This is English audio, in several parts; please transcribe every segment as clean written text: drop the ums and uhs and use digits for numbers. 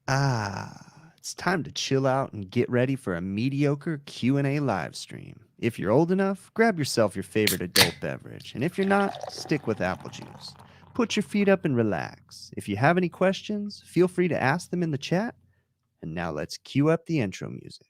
It's time to chill out and get ready for a mediocre Q&A live stream. If you're old enough, grab yourself your favorite adult beverage, and if you're not, stick with apple juice. Put your feet up and relax. If you have any questions, feel free to ask them in the chat. And now let's cue up the intro music.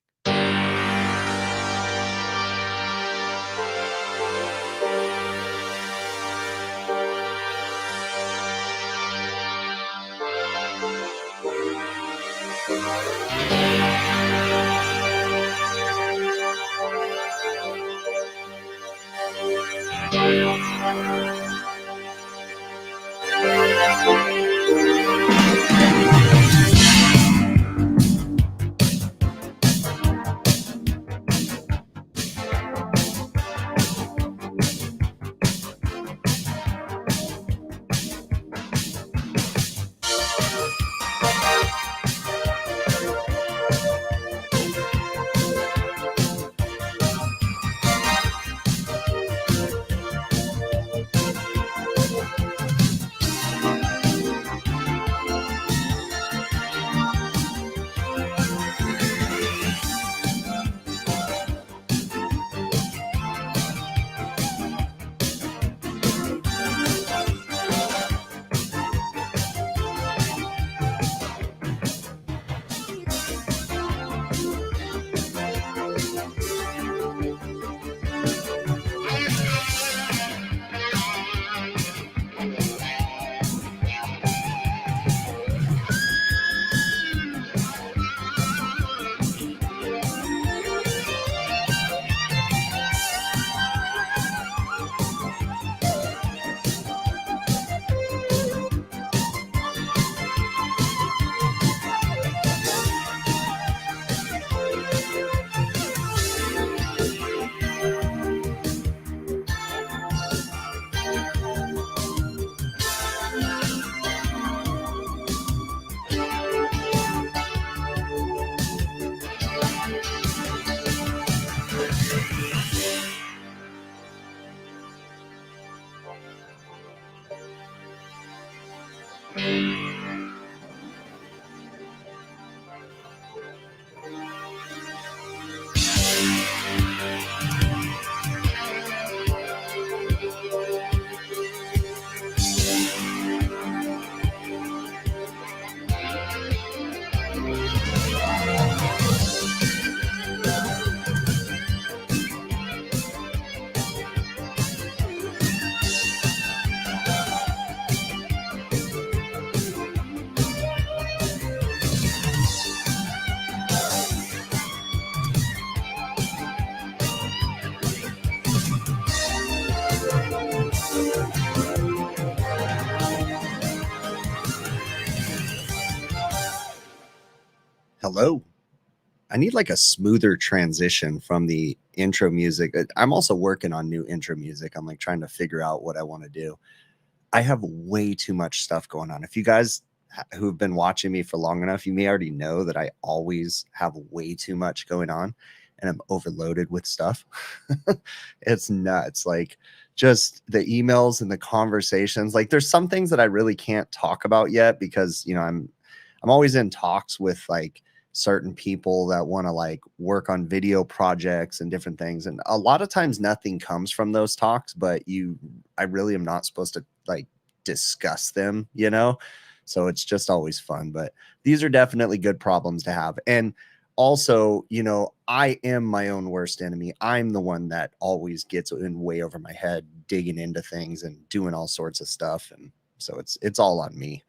Hello. I need like a smoother transition from the intro music. I'm also working on new intro music. I'm like trying to figure out what I want to do. I have way too much stuff going on. If you guys who've been watching me for long enough, you may already know that I always have way too much going on and I'm overloaded with stuff. It's nuts. Like just the emails and the conversations. Like there's some things that I really can't talk about yet because, I'm always in talks with like certain people that want to like work on video projects and different things. And a lot of times nothing comes from those talks, but I really am not supposed to like discuss them. So it's just always fun. But these are definitely good problems to have. And also, I am my own worst enemy. I'm the one that always gets in way over my head, digging into things and doing all sorts of stuff. And so it's all on me.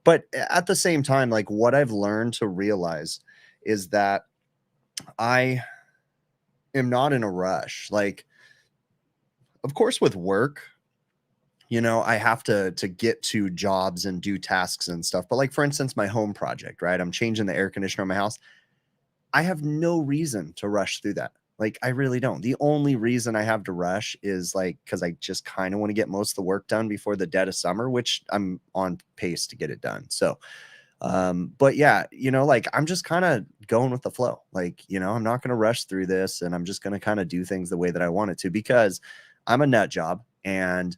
But at the same time, like what I've learned to realize is that I am not in a rush. Like, of course, with work, I have to get to jobs and do tasks and stuff. But like, for instance, my home project, right? I'm changing the air conditioner in my house. I have no reason to rush through that. Like, I really don't. The only reason I have to rush is like because I just kind of want to get most of the work done before the dead of summer, which I'm on pace to get it done. So, but yeah, like I'm just kind of going with the flow. Like, I'm not going to rush through this and I'm just going to kind of do things the way that I want it to because I'm a nut job and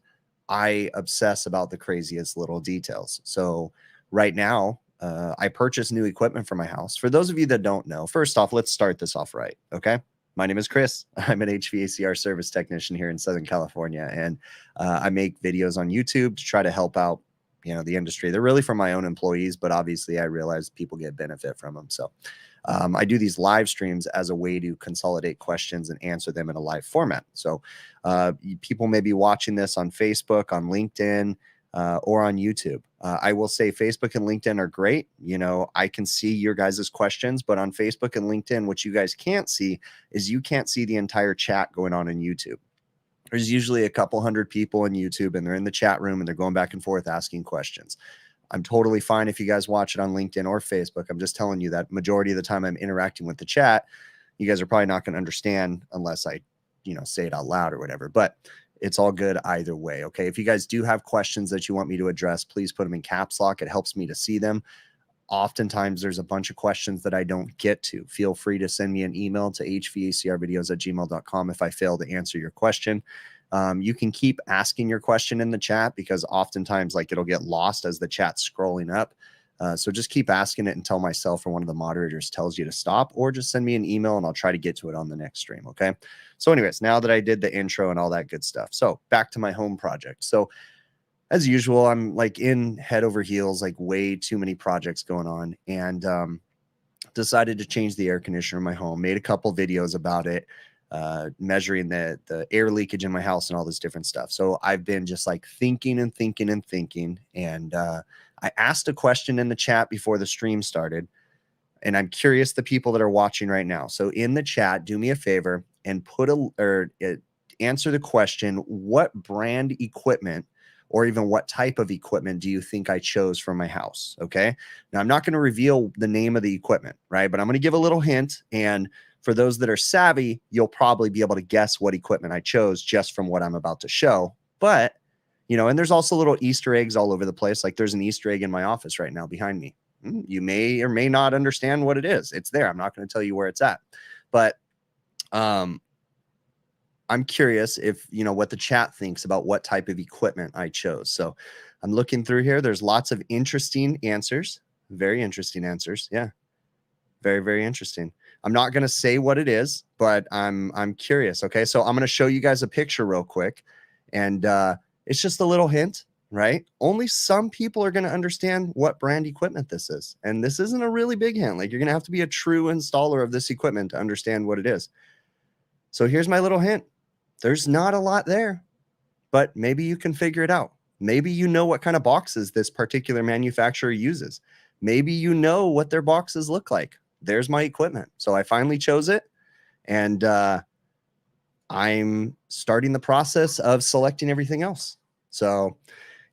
I obsess about the craziest little details. So, right now, I purchased new equipment for my house. For those of you that don't know, first off, let's start this off right. Okay. My name is Chris. I'm an HVACR service technician here in Southern California, and I make videos on YouTube to try to help out, the industry. They're really for my own employees, but obviously I realize people get benefit from them. So I do these live streams as a way to consolidate questions and answer them in a live format. So people may be watching this on Facebook, on LinkedIn, or on YouTube. I will say Facebook and LinkedIn are great. I can see your guys' questions, but on Facebook and LinkedIn, what you guys can't see is you can't see the entire chat going on in YouTube. There's usually a couple hundred people in YouTube, and they're in the chat room and they're going back and forth asking questions. I'm totally fine if you guys watch it on LinkedIn or Facebook. I'm just telling you that majority of the time I'm interacting with the chat, you guys are probably not going to understand unless I, say it out loud or whatever. But it's all good either way. Okay. If you guys do have questions that you want me to address, please put them in caps lock. It helps me to see them. Oftentimes there's a bunch of questions that I don't get to. Feel free to send me an email to hvacrvideos@gmail.com if I fail to answer your question. You can keep asking your question in the chat because oftentimes it'll get lost as the chat's scrolling up. So just keep asking it until myself or one of the moderators tells you to stop, or just send me an email and I'll try to get to it on the next stream. Okay. So anyways, now that I did the intro and all that good stuff, so back to my home project. So as usual, I'm in head over heels, way too many projects going on, and decided to change the air conditioner in my home, made a couple videos about it, measuring the air leakage in my house and all this different stuff. So I've been just thinking and thinking and thinking. And I asked a question in the chat before the stream started, and I'm curious the people that are watching right now. So in the chat, do me a favor and answer the question, what brand equipment or even what type of equipment do you think I chose for my house? Okay. Now I'm not going to reveal the name of the equipment, right? But I'm going to give a little hint. And for those that are savvy, you'll probably be able to guess what equipment I chose just from what I'm about to show. But, and there's also little Easter eggs all over the place. There's an Easter egg in my office right now behind me. You may or may not understand what it is. It's there. I'm not going to tell you where it's at, but I'm curious if, what the chat thinks about what type of equipment I chose. So I'm looking through here. There's lots of interesting answers, very interesting answers. Yeah. Very, very interesting. I'm not going to say what it is, but I'm curious. Okay. So I'm going to show you guys a picture real quick, and it's just a little hint, right? Only some people are going to understand what brand equipment this is. And this isn't a really big hint. You're going to have to be a true installer of this equipment to understand what it is. So here's my little hint. There's not a lot there, but maybe you can figure it out. Maybe you know what kind of boxes this particular manufacturer uses. Maybe you know what their boxes look like. There's my equipment. So I finally chose it, and I'm starting the process of selecting everything else. So,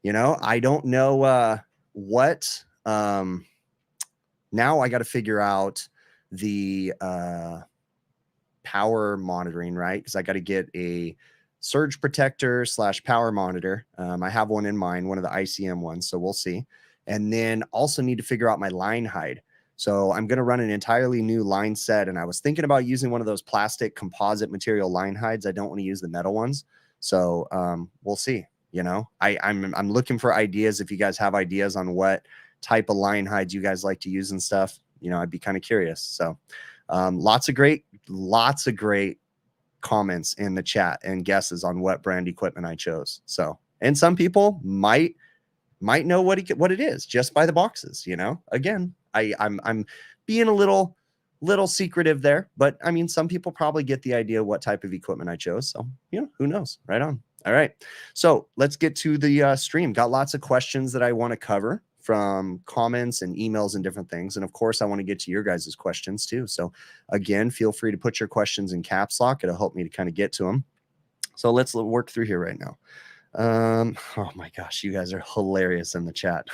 I don't know what. Now I got to figure out the power monitoring, right? Because I got to get a surge protector / power monitor. I have one in mind, one of the ICM ones. So we'll see. And then also need to figure out my line height. So I'm going to run an entirely new line set. And I was thinking about using one of those plastic composite material line hides. I don't want to use the metal ones. So we'll see. I'm looking for ideas. If you guys have ideas on what type of line hides you guys like to use and stuff, I'd be kind of curious. So lots of great comments in the chat and guesses on what brand equipment I chose. So, and some people might know what it is just by the boxes. Again, I'm being a little secretive there, but I mean, some people probably get the idea what type of equipment I chose. So, who knows? Right on. All right. So let's get to the stream. Got lots of questions that I want to cover from comments and emails and different things. And of course, I want to get to your guys' questions too. So again, feel free to put your questions in caps lock. It'll help me to kind of get to them. So let's work through here right now. Oh my gosh, you guys are hilarious in the chat.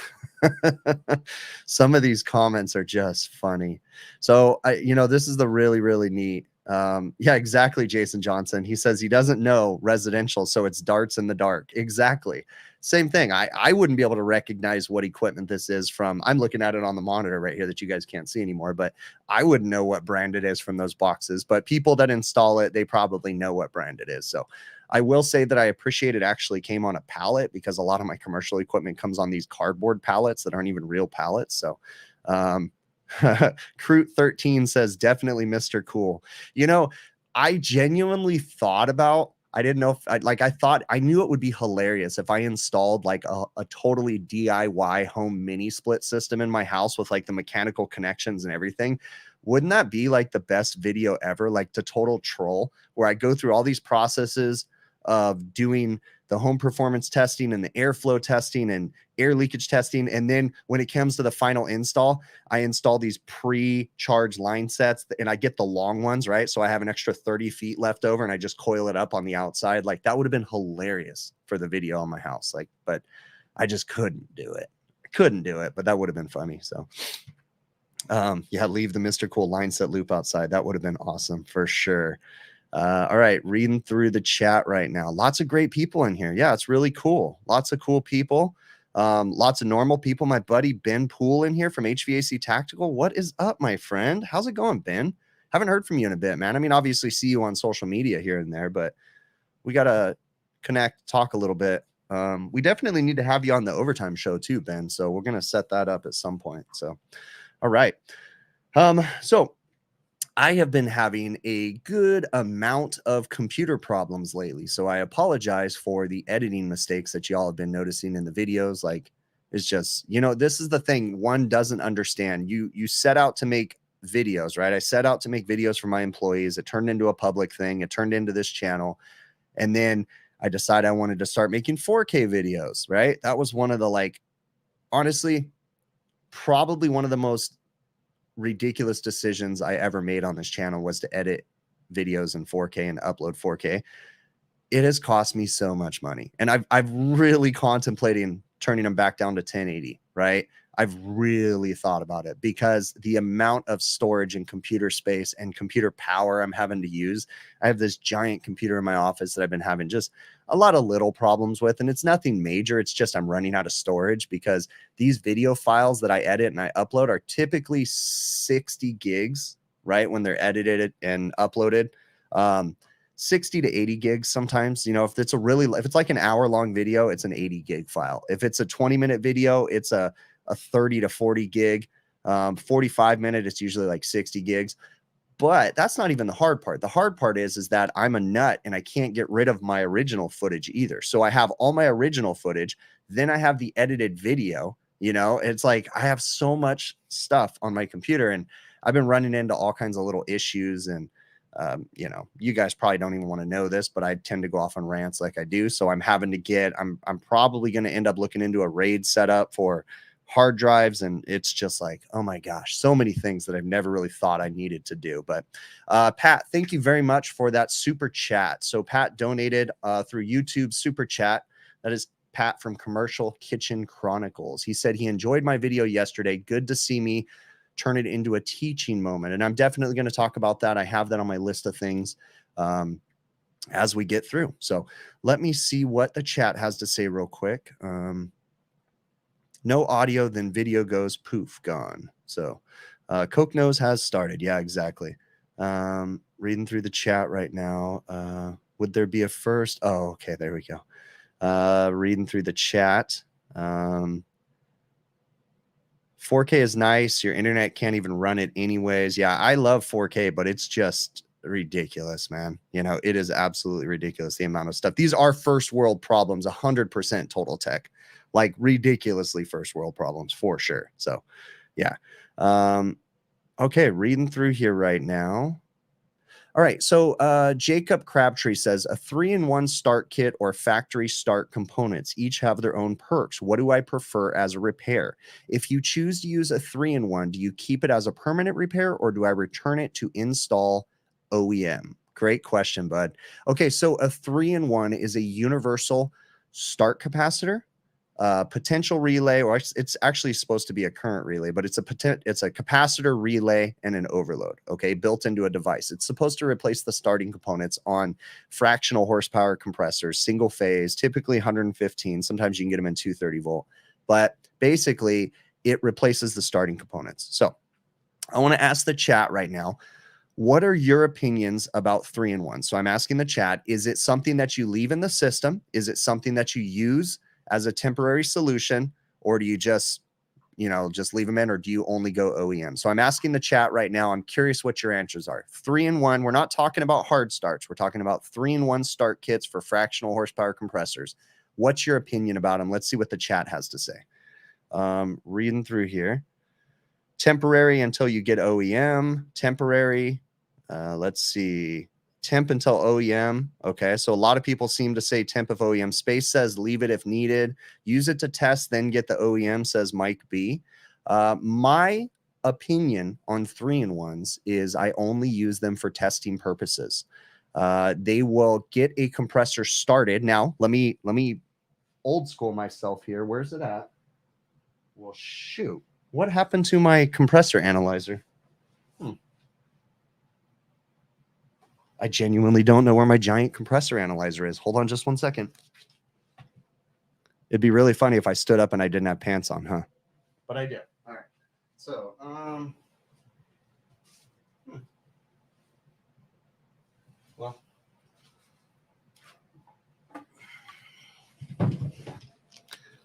Some of these comments are just funny. So this is the really, really neat. Yeah, exactly. Jason Johnson. He says he doesn't know residential, so it's darts in the dark. Exactly. Same thing. I wouldn't be able to recognize what equipment this is from. I'm looking at it on the monitor right here that you guys can't see anymore, but I wouldn't know what brand it is from those boxes. But people that install it, they probably know what brand it is. So I will say that I appreciate it actually came on a pallet, because a lot of my commercial equipment comes on these cardboard pallets that aren't even real pallets. So, Crute 13 says, definitely Mr. Cool. You know, I genuinely thought about, I didn't know if I thought, I knew it would be hilarious if I installed like a totally DIY home mini split system in my house with like the mechanical connections and everything. Wouldn't that be like the best video ever? Like the total troll, where I go through all these processes of doing the home performance testing and the airflow testing and air leakage testing. And then when it comes to the final install, I install these pre-charged line sets and I get the long ones, right? So I have an extra 30 feet left over and I just coil it up on the outside. Like that would have been hilarious for the video on my house. Like, but I just couldn't do it. I couldn't do it, but that would have been funny. So yeah, leave the Mr. Cool line set loop outside. That would have been awesome for sure. All right, reading through the chat right now. Lots of great people in here. Yeah, it's really cool. Lots of cool people. Lots of normal people. My buddy Ben Poole in here from HVAC Tactical. What is up, my friend? How's it going, Ben? Haven't heard from you in a bit, man. I mean, obviously see you on social media here and there, but we got to connect, talk a little bit. We definitely need to have you on the overtime show too, Ben. So we're going to set that up at some point. So, all right. So I have been having a good amount of computer problems lately, so I apologize for the editing mistakes that y'all have been noticing in the videos. Like, it's just, you know, this is the thing one doesn't understand. You set out to make videos, right? I set out to make videos for my employees. It turned into a public thing. It turned into this channel. And then I decided I wanted to start making 4K videos, right? That was one of the, like, honestly, probably one of the most ridiculous decisions I ever made on this channel was to edit videos in 4K and upload 4K. It has cost me so much money. And I've really contemplating turning them back down to 1080, right? I've really thought about it because the amount of storage and computer space and computer power I'm having to use. I have this giant computer in my office that I've been having just a lot of little problems with, and it's nothing major. It's just I'm running out of storage because these video files that I edit and I upload are typically 60 gigs, right? When they're edited and uploaded. 60 to 80 gigs sometimes. You know, if it's like an hour long video, it's an 80 gig file. If it's a 20-minute video, it's a 30 to 40 gig. 45-minute, it's usually like 60 gigs. But that's not even the hard part. The hard part is that I'm a nut and I can't get rid of my original footage either. So I have all my original footage, then I have the edited video. You know, it's like I have so much stuff on my computer and I've been running into all kinds of little issues. And you know, you guys probably don't even want to know this, but I tend to go off on rants like I do. So I'm having to get, I'm probably going to end up looking into a RAID setup for hard drives. And it's just like, oh my gosh, so many things that I've never really thought I needed to do. But Pat, thank you very much for that super chat. So Pat donated through YouTube super chat. That is Pat from Commercial Kitchen Chronicles. He said he enjoyed my video yesterday. Good to see me turn it into a teaching moment. And I'm definitely going to talk about that. I have that on my list of things as we get through. So let me see what the chat has to say real quick. No audio, then video goes poof, gone. So Coke Nose has started. Yeah, exactly. Reading through the chat right now. Would there be a first? Oh, okay. There we go. Reading through the chat. 4K is nice. Your internet can't even run it anyways. Yeah, I love 4K, but it's just ridiculous, man. You know, it is absolutely ridiculous, the amount of stuff. These are first world problems, 100% Total Tech. Like ridiculously first world problems for sure. So, yeah. Okay, reading through here right now. All right, so Jacob Crabtree says a 3-in-1 start kit or factory start components each have their own perks. What do I prefer as a repair? If you choose to use a 3-in-1, do you keep it as a permanent repair or do I return it to install OEM? Great question, bud. Okay, so a 3-in-1 is a universal start capacitor, potential relay, or it's actually supposed to be a current relay, but it's a capacitor, relay, and an overload, okay, built into a device. It's supposed to replace the starting components on fractional horsepower compressors, single phase, typically 115. Sometimes you can get them in 230 volt, but basically it replaces the starting components. So I want to ask the chat right now, What are your opinions about 3-in-1? So I'm asking the chat, is it something that you leave in the system? Is it something that you use as a temporary solution? Or do you just, just leave them in, or do you only go OEM? So I'm asking the chat right now. I'm curious what your answers are. 3-in-1. We're not talking about hard starts. We're talking about 3-in-1 start kits for fractional horsepower compressors. What's your opinion about them? Let's see what the chat has to say. Reading through here. Temporary until you get OEM. Temporary. Let's see. Temp until OEM. Okay, so a lot of people seem to say temp if OEM. Space says leave it if needed. Use it to test, then get the OEM, says Mike B. My opinion on 3-in-1s is I only use them for testing purposes. They will get a compressor started. Now, let me old school myself here. Where's it at? Well, shoot. What happened to my compressor analyzer? I genuinely don't know where my giant compressor analyzer is. Hold on just one second. It'd be really funny if I stood up and I didn't have pants on, huh? But I did. All right. So,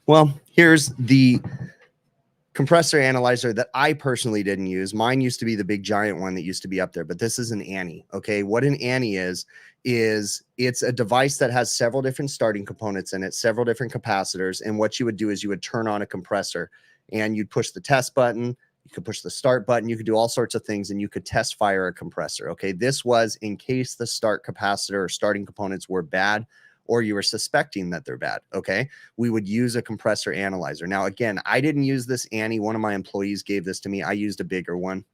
well, here's the compressor analyzer that I personally didn't use. Mine used to be the big giant one that used to be up there, but this is an Annie. Okay. What an Annie is it's a device that has several different starting components in it, several different capacitors. And what you would do is you would turn on a compressor and you'd push the test button. You could push the start button. You could do all sorts of things and you could test fire a compressor. Okay. This was in case the start capacitor or starting components were bad, or you were suspecting that they're bad. Okay. We would use a compressor analyzer. Now, again, I didn't use this Annie. One of my employees gave this to me. I used a bigger one.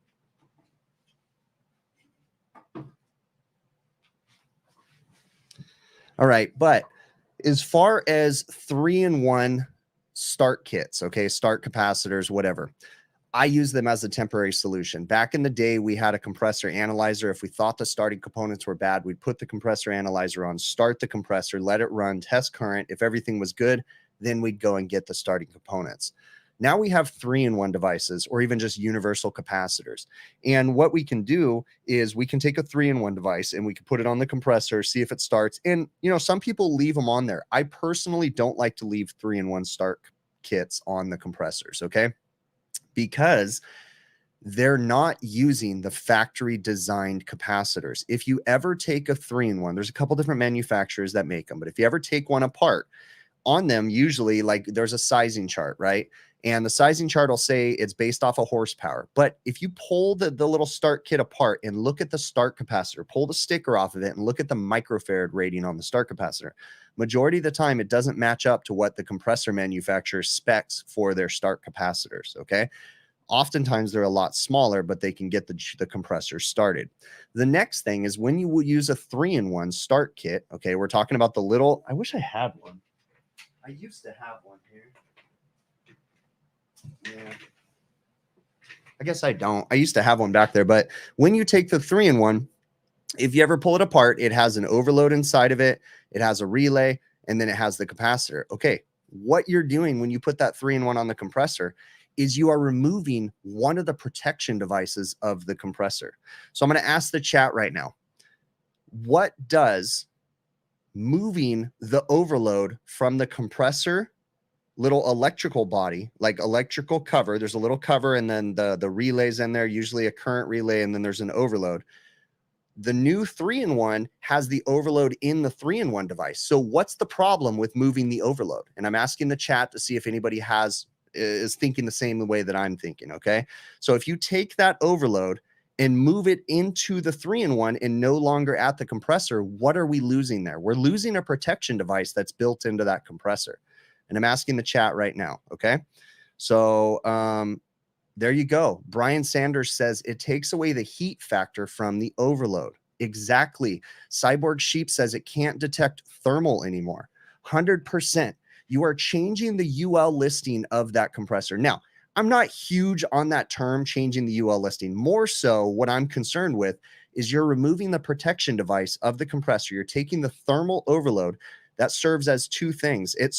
All right. But as far as 3-in-1 start kits, okay, start capacitors, whatever, I use them as a temporary solution. Back in the day, we had a compressor analyzer. If we thought the starting components were bad, we'd put the compressor analyzer on, start the compressor, let it run, test current. If everything was good, then we'd go and get the starting components. Now we have 3-in-1 devices, or even just universal capacitors. And what we can do is we can take a 3-in-1 device and we can put it on the compressor, see if it starts. And, some people leave them on there. I personally don't like to leave 3-in-1 start kits on the compressors, okay? Because they're not using the factory designed capacitors. If you ever take a 3-in-1, there's a couple different manufacturers that make them, but if you ever take one apart, on them, usually like there's a sizing chart, right? And the sizing chart will say it's based off of horsepower. But if you pull the little start kit apart and look at the start capacitor, pull the sticker off of it and look at the microfarad rating on the start capacitor, majority of the time it doesn't match up to what the compressor manufacturer specs for their start capacitors, okay? Oftentimes they're a lot smaller, but they can get the compressor started. The next thing is when you will use a 3-in-1 start kit, okay, we're talking about the little, I wish I had one. I used to have one here. Yeah. I guess I don't. I used to have one back there, but when you take the 3-in-1, if you ever pull it apart, it has an overload inside of it. It has a relay, and then it has the capacitor. Okay, what you're doing when you put that 3-in-1 on the compressor is you are removing one of the protection devices of the compressor. So I'm going to ask the chat right now, what does moving the overload from the compressor little electrical body, like electrical cover, there's a little cover and then the relays in there, usually a current relay, and then there's an overload. The new 3-in-1 has the overload in the 3-in-1 device. So what's the problem with moving the overload? And I'm asking the chat to see if anybody is thinking the same way that I'm thinking, okay? So if you take that overload and move it into the 3-in-1 and no longer at the compressor, what are we losing there? We're losing a protection device that's built into that compressor. And I'm asking the chat right now, okay? So there you go. Brian Sanders says it takes away the heat factor from the overload. Exactly. Cyborg Sheep says it can't detect thermal anymore. 100%. You are changing the UL listing of that compressor. Now, I'm not huge on that term, changing the UL listing. More so, what I'm concerned with is you're removing the protection device of the compressor. You're taking the thermal overload that serves as two things. It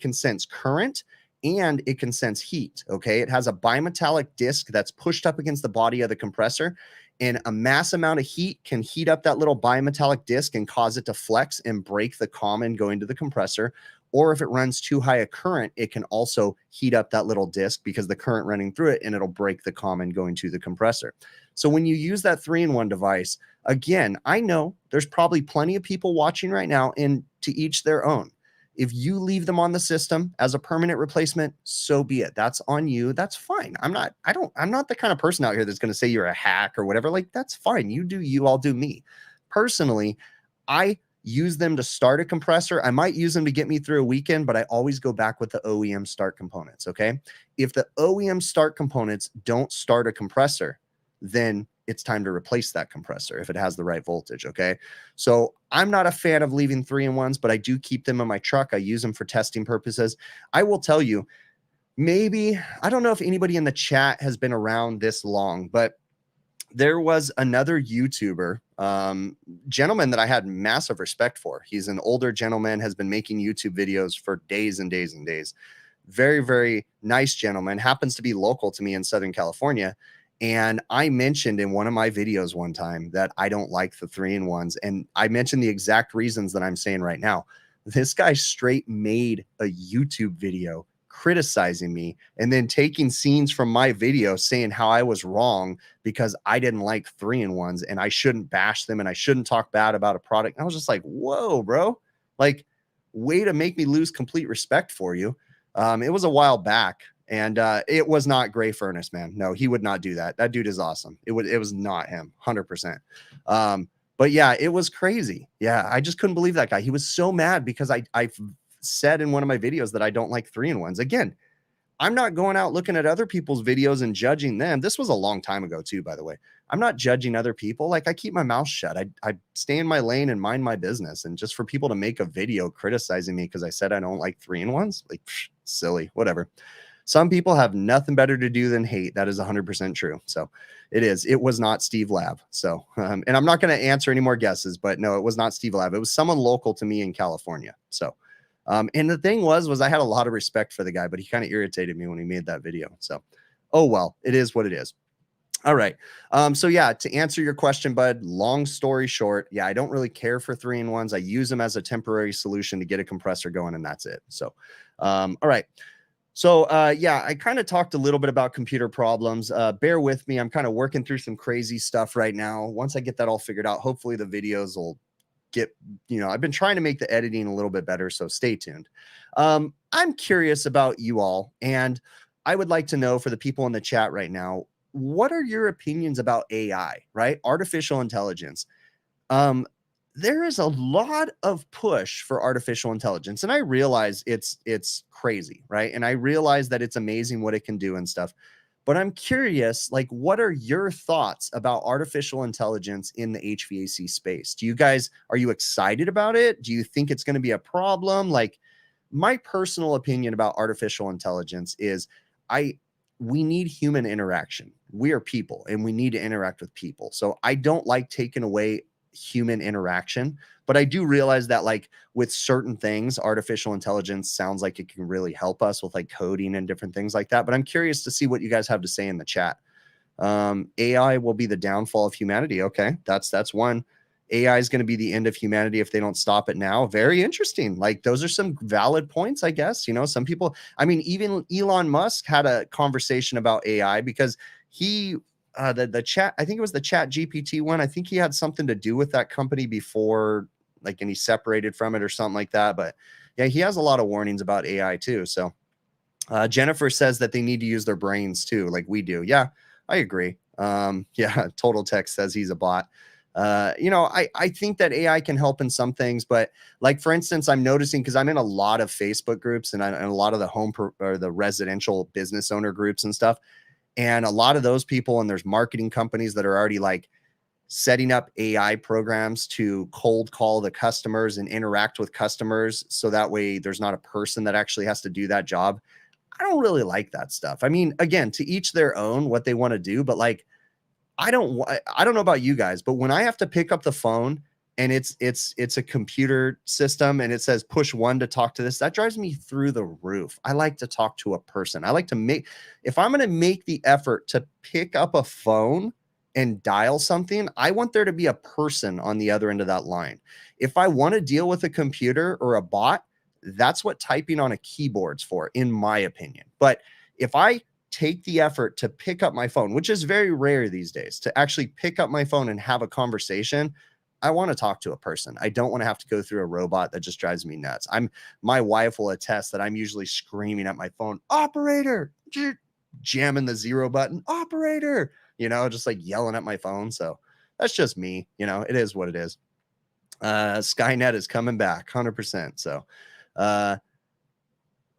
can sense current and it can sense heat, okay? It has a bimetallic disc that's pushed up against the body of the compressor, and a mass amount of heat can heat up that little bimetallic disc and cause it to flex and break the common going to the compressor. Or if it runs too high a current, it can also heat up that little disc because the current running through it, and it'll break the common going to the compressor. So when you use that 3-in-1 device, again, I know there's probably plenty of people watching right now, and to each their own. If you leave them on the system as a permanent replacement, so be it. That's on you. That's fine. I'm not the kind of person out here that's going to say you're a hack or whatever. Like, that's fine. You do you, I'll do me. Personally, I use them to start a compressor. I might use them to get me through a weekend, but I always go back with the OEM start components. Okay. If the OEM start components don't start a compressor, then it's time to replace that compressor if it has the right voltage. Okay. So I'm not a fan of leaving 3-in-1s, but I do keep them in my truck. I use them for testing purposes. I will tell you, maybe, I don't know if anybody in the chat has been around this long, but there was another YouTuber, gentleman that I had massive respect for. He's an older gentleman, has been making YouTube videos for days and days and days. Very, very nice gentleman, happens to be local to me in Southern California. And I mentioned in one of my videos one time that I don't like the 3-in-1s. And I mentioned the exact reasons that I'm saying right now. This guy straight made a YouTube video criticizing me and then taking scenes from my video saying how I was wrong because I didn't like 3-in-1s and I shouldn't bash them and I shouldn't talk bad about a product. And I was just like, whoa, bro, like, way to make me lose complete respect for you. It was a while back, and it was not Gray Furnace, man. No, he would not do that. That dude is awesome. It was not him, 100%. But yeah, it was crazy. Yeah, I just couldn't believe that guy. He was so mad because I said in one of my videos that I don't like 3-in-1s. Again, I'm not going out looking at other people's videos and judging them. This was a long time ago too, by the way. I'm not judging other people. Like, I keep my mouth shut. I stay in my lane and mind my business. And just for people to make a video criticizing me because I said I don't like 3-in-1s, like, silly, whatever. Some people have nothing better to do than hate. That is 100% true. So it was not Steve Lab. So, and I'm not going to answer any more guesses, but no, it was not Steve Lab. It was someone local to me in California. So, and the thing was I had a lot of respect for the guy, but he kind of irritated me when he made that video. So, oh, well, it is what it is. All right. So yeah, to answer your question, bud, long story short, yeah, I don't really care for 3-in-1s. I use them as a temporary solution to get a compressor going, and that's it. So, all right. So, yeah, I kind of talked a little bit about computer problems. Bear with me. I'm kind of working through some crazy stuff right now. Once I get that all figured out, hopefully the videos will get, I've been trying to make the editing a little bit better, so stay tuned. I'm curious about you all, and I would like to know, for the people in the chat right now, what are your opinions about AI, right? Artificial intelligence. There is a lot of push for artificial intelligence, and I realize it's crazy, right? And I realize that it's amazing what it can do and stuff. But I'm curious, like, what are your thoughts about artificial intelligence in the HVAC space? Are you excited about it? Do you think it's going to be a problem? Like, my personal opinion about artificial intelligence is we need human interaction. We are people and we need to interact with people. So I don't like taking away human interaction, but I do realize that, like, with certain things, artificial intelligence sounds like it can really help us with, like, coding and different things like that. But I'm curious to see what you guys have to say in the chat. AI will be the downfall of humanity. Okay, that's one. AI is going to be the end of humanity if they don't stop it now. Very interesting. Like, those are some valid points, I guess. Some people, I mean, even Elon Musk had a conversation about AI because he the chat, I think it was the Chat GPT one. I think he had something to do with that company before, like, and he separated from it or something like that. But yeah, he has a lot of warnings about AI too. So Jennifer says that they need to use their brains too, like we do. Yeah, I agree. Yeah, Total Text says he's a bot. I think that AI can help in some things, but, like, for instance, I'm noticing, because I'm in a lot of Facebook groups and a lot of the or the residential business owner groups and stuff. And a lot of those people, and there's marketing companies that are already, like, setting up AI programs to cold call the customers and interact with customers. So that way there's not a person that actually has to do that job. I don't really like that stuff. I mean, again, to each their own what they want to do, but, like, I don't know about you guys, but when I have to pick up the phone and it's a computer system and it says push 1 to talk to this, that drives me through the roof. I like to talk to a person. I like to if I'm going to make the effort to pick up a phone and dial something, I want there to be a person on the other end of that line. If I want to deal with a computer or a bot, that's what typing on a keyboard's for, in my opinion. But if I take the effort to pick up my phone, which is very rare these days, to actually pick up my phone and have a conversation, I want to talk to a person. I don't want to have to go through a robot that just drives me nuts. My wife will attest that I'm usually screaming at my phone, operator, jamming the 0 button, operator, just like yelling at my phone. So that's just me. It is what it is. Skynet is coming back 100%. So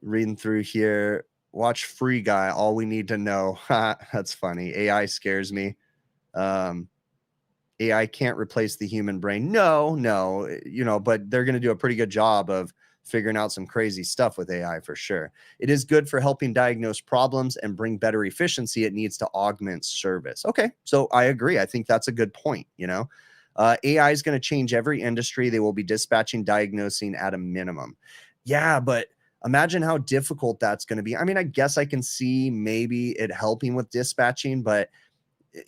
reading through here, watch Free Guy, all we need to know. That's funny. AI scares me. AI can't replace the human brain. No, but they're going to do a pretty good job of figuring out some crazy stuff with AI for sure. It is good for helping diagnose problems and bring better efficiency. It needs to augment service. Okay, so I agree. I think that's a good point. AI is going to change every industry. They will be dispatching, diagnosing at a minimum. Yeah, but imagine how difficult that's going to be. I mean, I guess I can see maybe it helping with dispatching, but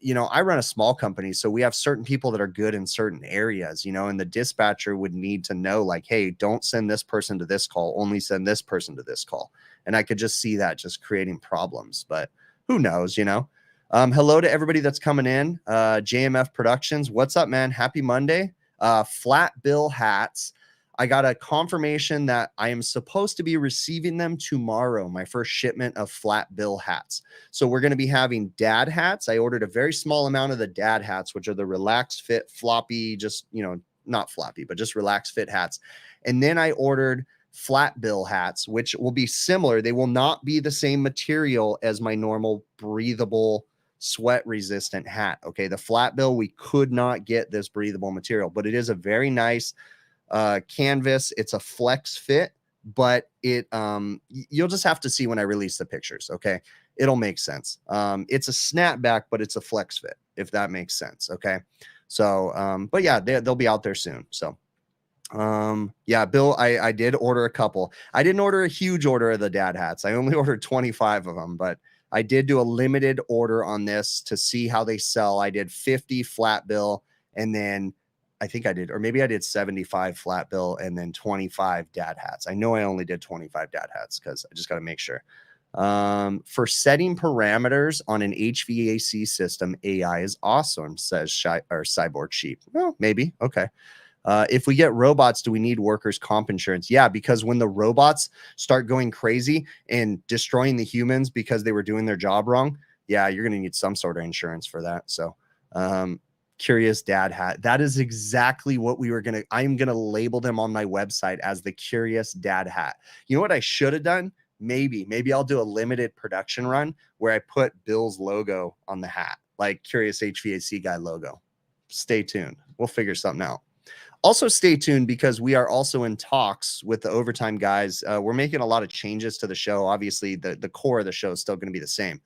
I run a small company, so we have certain people that are good in certain areas, and the dispatcher would need to know, like, hey, don't send this person to this call, only send this person to this call. And I could just see that just creating problems, but who knows, hello to everybody that's coming in. JMF Productions, what's up, man? Happy Monday. Flat bill hats. I got a confirmation that I am supposed to be receiving them tomorrow, my first shipment of flat bill hats. So we're going to be having dad hats. I ordered a very small amount of the dad hats, which are the relaxed fit, floppy, just, not floppy, but just relaxed fit hats. And then I ordered flat bill hats, which will be similar. They will not be the same material as my normal breathable, sweat resistant hat. Okay. The flat bill, we could not get this breathable material, but it is a very nice canvas. It's a flex fit, but you'll just have to see when I release the pictures. Okay. It'll make sense. It's a snapback, but it's a flex fit, if that makes sense. Okay. So, but yeah, they'll be out there soon. So, yeah, Bill, I did order a couple. I didn't order a huge order of the dad hats. I only ordered 25 of them, but I did do a limited order on this to see how they sell. I did 50 flat bill, and then I think I did, or maybe I did 75 flat bill and then 25 dad hats. I know I only did 25 dad hats because I just got to make sure. For setting parameters on an HVAC system, AI is awesome, says Cyborg Sheep. Well, maybe. Okay. If we get robots, do we need workers' comp insurance? Yeah, because when the robots start going crazy and destroying the humans because they were doing their job wrong, yeah, you're going to need some sort of insurance for that. So, Curious Dad hat. That is exactly what I'm going to label them on my website as the Curious Dad hat. You know what I should have done? Maybe I'll do a limited production run where I put Bill's logo on the hat, like Curious HVAC Guy logo. Stay tuned. We'll figure something out. Also, stay tuned because we are also in talks with the Overtime guys. We're making a lot of changes to the show. Obviously, the core of the show is still going to be the same.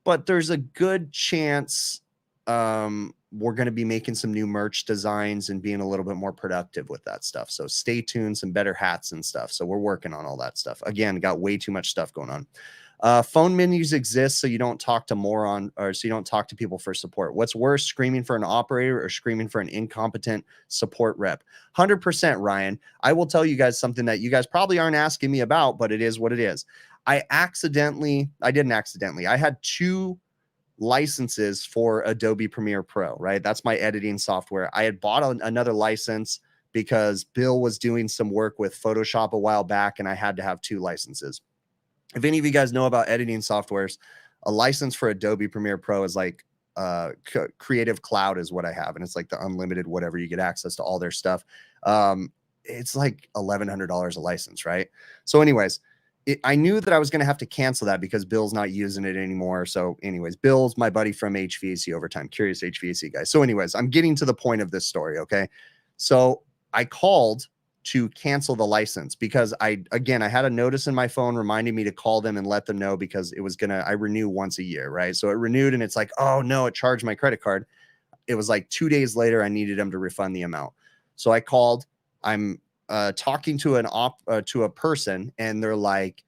But there's a good chance we're going to be making some new merch designs and being a little bit more productive with that stuff. So stay tuned, some better hats and stuff. So we're working on all that stuff. Again, got way too much stuff going on. Phone menus exist so you don't talk to so you don't talk to people for support. What's worse, screaming for an operator or screaming for an incompetent support rep? 100%, Ryan. I will tell you guys something that you guys probably aren't asking me about, but it is what it is. I didn't accidentally. I had 2 licenses for Adobe Premiere Pro, right? That's my editing software. I had bought another license because Bill was doing some work with Photoshop a while back, and I had to have 2 licenses. If any of you guys know about editing softwares, a license for Adobe Premiere Pro is like Creative Cloud is what I have, and it's like the unlimited whatever. You get access to all their stuff. It's like $1,100 a license, right? So anyways, I knew that I was going to have to cancel that because Bill's not using it anymore. So anyways, Bill's my buddy from HVAC Overtime, Curious HVAC guy. So anyways, I'm getting to the point of this story. Okay. So I called to cancel the license because I had a notice in my phone reminding me to call them and let them know because I renew once a year. Right. So it renewed and it's like, oh no, it charged my credit card. It was like 2 days later, I needed them to refund the amount. So I called. I'm talking to a person, and they're like,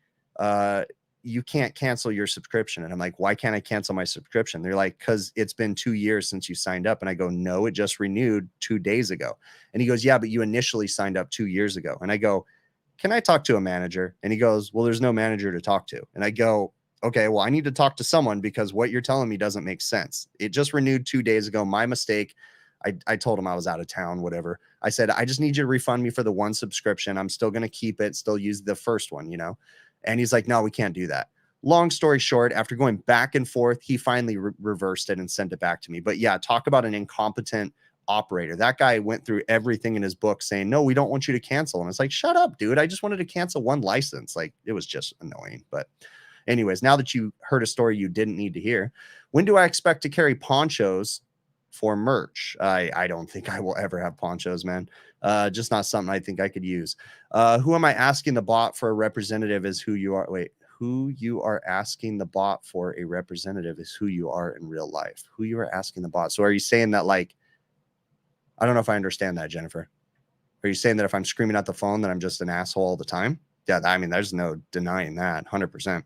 you can't cancel your subscription. And I'm like, why can't I cancel my subscription? They're like, because it's been 2 years since you signed up. And I go, no, it just renewed 2 days ago. And he goes, yeah, but you initially signed up 2 years ago. And I go, can I talk to a manager? And he goes, well, there's no manager to talk to. And I go, okay, well, I need to talk to someone because what you're telling me doesn't make sense. It just renewed 2 days ago. My mistake. I told him I was out of town, whatever. I said, I just need you to refund me for the one subscription. I'm still going to keep it, still use the first one, you know? And he's like, no, we can't do that. Long story short, after going back and forth, he finally reversed it and sent it back to me. But yeah, talk about an incompetent operator. That guy went through everything in his book saying, no, we don't want you to cancel. And it's like, shut up, dude. I just wanted to cancel one license. Like, it was just annoying. But anyways, now that you heard a story you didn't need to hear, when do I expect to carry ponchos for merch? I don't think I will ever have ponchos, man. Just not something I think I could use. Who am I asking the bot for a representative is who you are. Wait, who you are asking the bot for a representative is who you are in real life. Who you are asking the bot. So are you saying that, like, I don't know if I understand that, Jennifer. Are you saying that if I'm screaming at the phone that I'm just an asshole all the time? Yeah, I mean, there's no denying that, 100%.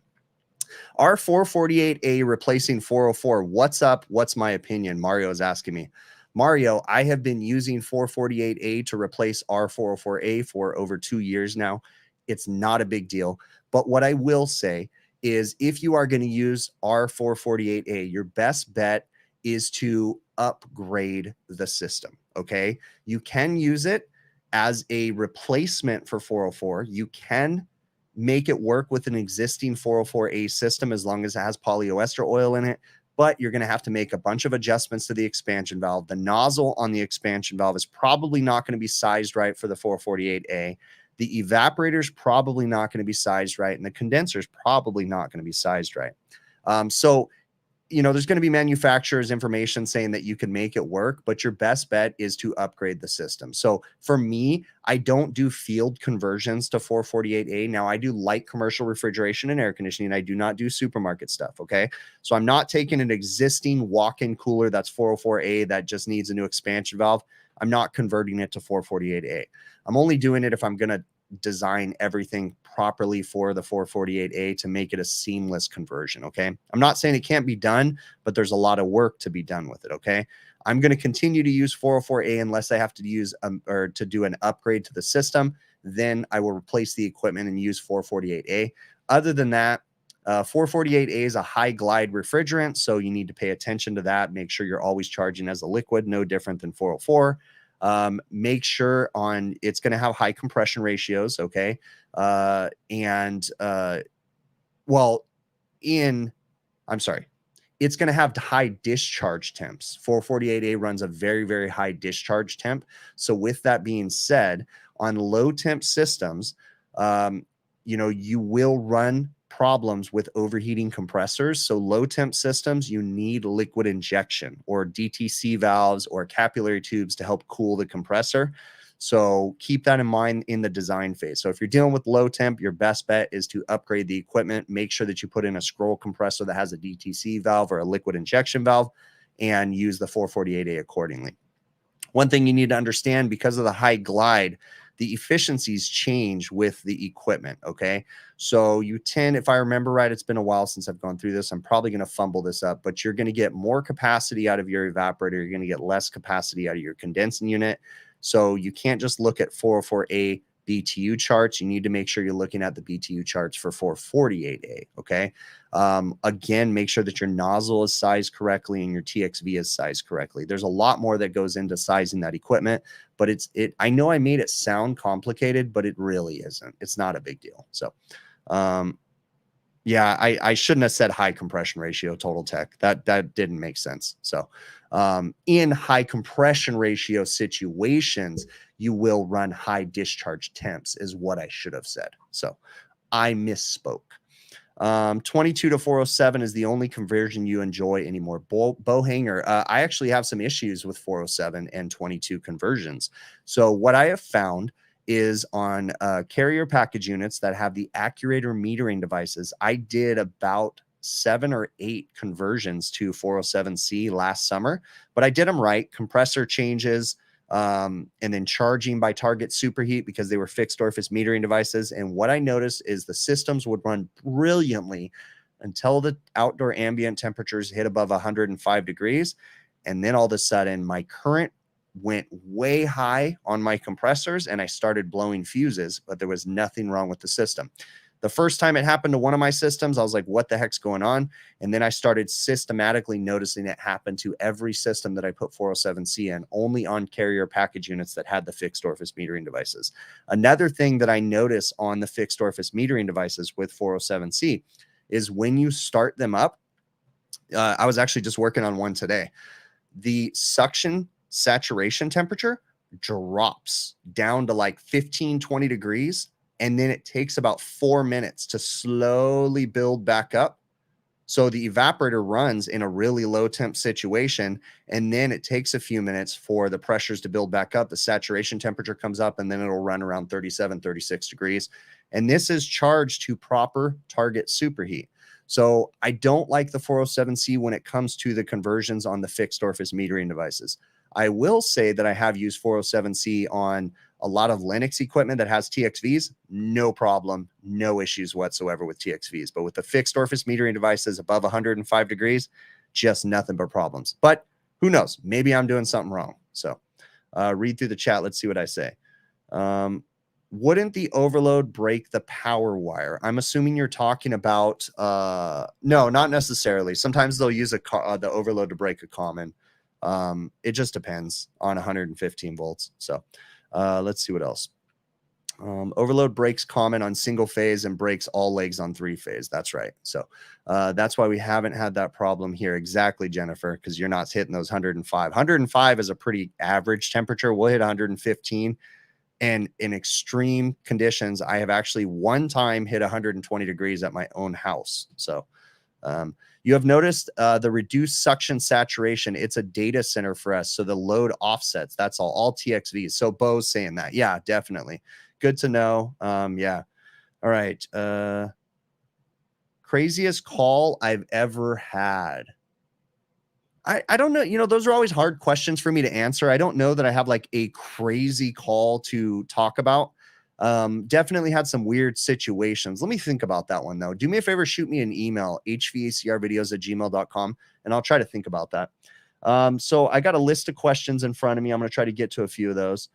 R448A replacing 404. What's up? What's my opinion? Mario is asking me. Mario, I have been using 448A to replace R404A for over 2 years now. It's not a big deal. But what I will say is if you are going to use R448A, your best bet is to upgrade the system, okay? You can use it as a replacement for 404. You can make it work with an existing 404A system as long as it has polyester oil in it, but you're going to have to make a bunch of adjustments to the expansion valve. The nozzle on the expansion valve is probably not going to be sized right for the 448A. The evaporator is probably not going to be sized right, and the condenser is probably not going to be sized right. So, you know, there's going to be manufacturer's information saying that you can make it work, but your best bet is to upgrade the system. So for me, I don't do field conversions to 448A. Now I do light commercial refrigeration and air conditioning. I do not do supermarket stuff. Okay. So I'm not taking an existing walk-in cooler that's 404A that just needs a new expansion valve. I'm not converting it to 448A. I'm only doing it if I'm going to design everything properly for the 448A to make it a seamless conversion. Okay. I'm not saying it can't be done, but there's a lot of work to be done with it. Okay. I'm going to continue to use 404A unless I have to use or to do an upgrade to the system. Then I will replace the equipment and use 448A. Other than that, 448A is a high glide refrigerant. So you need to pay attention to that. Make sure you're always charging as a liquid, no different than 404. Make sure it's going to have high compression ratios. Okay. It's going to have high discharge temps. 448A runs a very, very high discharge temp. So with that being said, on low temp systems, you know, you will run problems with overheating compressors. So low temp systems, you need liquid injection or DTC valves or capillary tubes to help cool the compressor. So keep that in mind in the design phase. So if you're dealing with low temp, your best bet is to upgrade the equipment. Make sure that you put in a scroll compressor that has a DTC valve or a liquid injection valve and use the 448A accordingly. One thing you need to understand, because of the high glide, the efficiencies change with the equipment, okay? So you tend, if I remember right, it's been a while since I've gone through this. I'm probably going to fumble this up, but you're going to get more capacity out of your evaporator. You're going to get less capacity out of your condensing unit. So you can't just look at 404A BTU charts. You need to make sure you're looking at the BTU charts for 448A, okay? Again, make sure that your nozzle is sized correctly and your TXV is sized correctly. There's a lot more that goes into sizing that equipment, but I know I made it sound complicated, but it really isn't. It's not a big deal. So, yeah, I shouldn't have said high compression ratio total tech. That didn't make sense. So, in high compression ratio situations, you will run high discharge temps is what I should have said. So I misspoke. 22 to 407 is the only conversion you enjoy anymore. Bow hanger. I actually have some issues with 407 and 22 conversions. So what I have found is on carrier package units that have the Accurator metering devices, I did about 7 or 8 conversions to 407C last summer, but I did them right. Compressor changes, and then charging by target superheat because they were fixed orifice metering devices. And what I noticed is the systems would run brilliantly until the outdoor ambient temperatures hit above 105 degrees. And then all of a sudden, my current went way high on my compressors and I started blowing fuses, but there was nothing wrong with the system. The first time it happened to one of my systems, I was like, what the heck's going on? And then I started systematically noticing it happen to every system that I put 407C in, only on carrier package units that had the fixed orifice metering devices. Another thing that I notice on the fixed orifice metering devices with 407C is when you start them up, I was actually just working on one today. The suction saturation temperature drops down to like 15, 20 degrees. And then it takes about 4 minutes to slowly build back up. So the evaporator runs in a really low temp situation. And then it takes a few minutes for the pressures to build back up. The saturation temperature comes up and then it'll run around 37, 36 degrees. And this is charged to proper target superheat. So I don't like the 407C when it comes to the conversions on the fixed orifice metering devices. I will say that I have used 407C on a lot of Linux equipment that has TXVs, no problem, no issues whatsoever with TXVs. But with the fixed orifice metering devices above 105 degrees, just nothing but problems. But who knows? Maybe I'm doing something wrong. So read through the chat. Let's see what I say. Wouldn't the overload break the power wire? I'm assuming you're talking about, no, not necessarily. Sometimes they'll use the overload to break a common. It just depends on 115 volts. So let's see what else. Overload breaks common on single phase and breaks all legs on 3-phase. That's right. So that's why we haven't had that problem here. Exactly, Jennifer, because you're not hitting those 105. 105 is a pretty average temperature. We'll hit 115. And in extreme conditions, I have actually one time hit 120 degrees at my own house. So you have noticed the reduced suction saturation. It's a data center for us. So the load offsets, that's all TXVs. So Bo's saying that. Yeah, definitely. Good to know. Yeah. All right. Craziest call I've ever had. I don't know. You know, those are always hard questions for me to answer. I don't know that I have like a crazy call to talk about. Definitely had some weird situations. Let me think about that one, though. Do me a favor, shoot me an email, hvacrvideos@gmail.com, and I'll try to think about that. So I got a list of questions in front of me. I'm going to try to get to a few of those.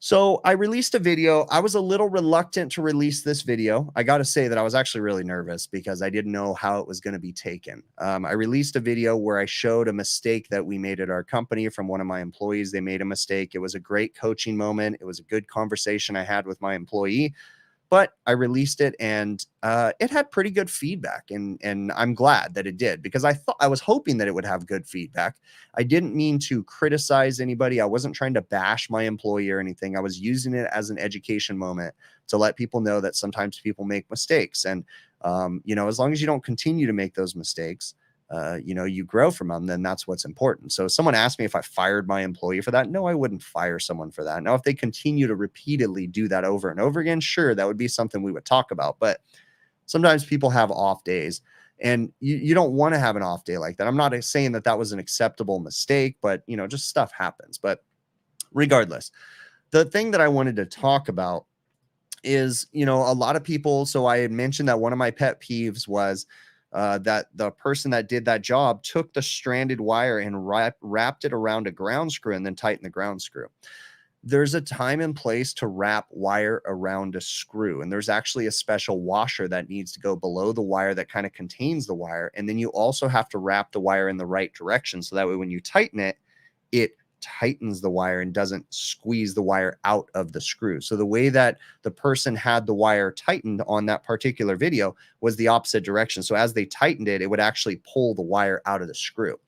So I released a video. I was a little reluctant to release this video. I got to say that I was actually really nervous because I didn't know how it was going to be taken. I released a video where I showed a mistake that we made at our company from one of my employees. They made a mistake. It was a great coaching moment. It was a good conversation I had with my employee. But I released it and it had pretty good feedback. And I'm glad that it did because I was hoping that it would have good feedback. I didn't mean to criticize anybody. I wasn't trying to bash my employee or anything. I was using it as an education moment to let people know that sometimes people make mistakes. And, you know, as long as you don't continue to make those mistakes, you know, you grow from them, then that's what's important. So if someone asked me if I fired my employee for that, no, I wouldn't fire someone for that. Now, if they continue to repeatedly do that over and over again, sure, that would be something we would talk about. But sometimes people have off days and you don't want to have an off day like that. I'm not saying that that was an acceptable mistake, but, you know, just stuff happens. But regardless, the thing that I wanted to talk about is, you know, a lot of people. So I had mentioned that one of my pet peeves was that the person that did that job took the stranded wire and wrapped it around a ground screw and then tightened the ground screw. There's a time and place to wrap wire around a screw. And there's actually a special washer that needs to go below the wire that kind of contains the wire. And then you also have to wrap the wire in the right direction. So that way, when you tighten it, it tightens the wire and doesn't squeeze the wire out of the screw. So the way that the person had the wire tightened on that particular video was the opposite direction. So as they tightened it, it would actually pull the wire out of the screw.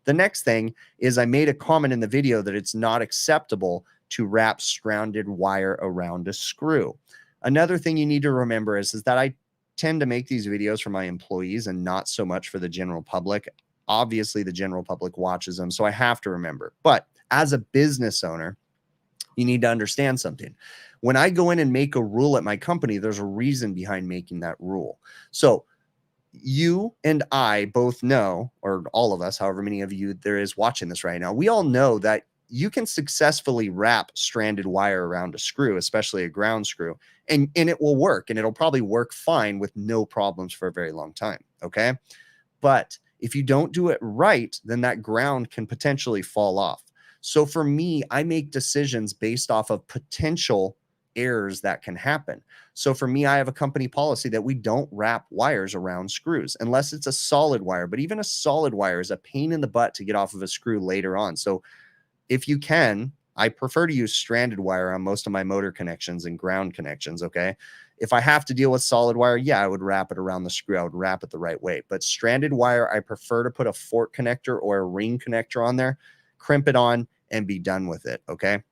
The next thing is I made a comment in the video that it's not acceptable to wrap stranded wire around a screw. Another thing you need to remember is that I tend to make these videos for my employees and not so much for the general public. Obviously, the general public watches them, so I have to remember. But as a business owner, you need to understand something. When I go in and make a rule at my company, there's a reason behind making that rule. So you and I both know, or all of us, however many of you there is watching this right now, we all know that you can successfully wrap stranded wire around a screw, especially a ground screw, and it will work, and it'll probably work fine with no problems for a very long time. Okay. But if you don't do it right, then that ground can potentially fall off. So for me, I make decisions based off of potential errors that can happen. So for me, I have a company policy that we don't wrap wires around screws unless it's a solid wire. But even a solid wire is a pain in the butt to get off of a screw later on. So if you can, I prefer to use stranded wire on most of my motor connections and ground connections. Okay. If I have to deal with solid wire, yeah, I would wrap it around the screw. I would wrap it the right way. But stranded wire, I prefer to put a fork connector or a ring connector on there, crimp it on, and be done with it. Okay.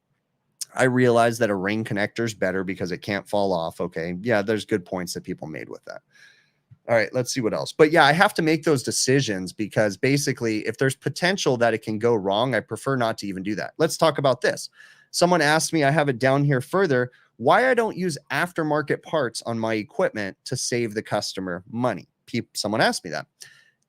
I realize that a ring connector is better because it can't fall off. Okay. Yeah, there's good points that people made with that. All right, let's see what else. But yeah, I have to make those decisions because basically, if there's potential that it can go wrong, I prefer not to even do that. Let's talk about this. Someone asked me, I have it down here further, why I don't use aftermarket parts on my equipment to save the customer money. Someone asked me that.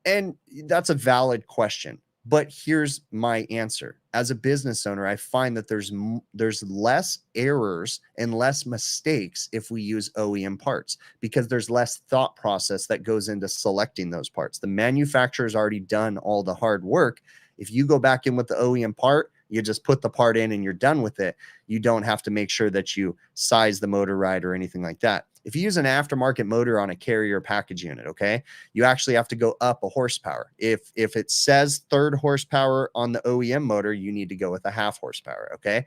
And that's a valid question. But here's my answer. As a business owner, I find that there's less errors and less mistakes if we use OEM parts because there's less thought process that goes into selecting those parts. The manufacturer's already done all the hard work. If you go back in with the OEM part, you just put the part in and you're done with it. You don't have to make sure that you size the motor right or anything like that. If you use an aftermarket motor on a carrier package unit, okay, you actually have to go up a horsepower. If it says 3rd horsepower on the OEM motor, you need to go with a 1/2 horsepower, okay?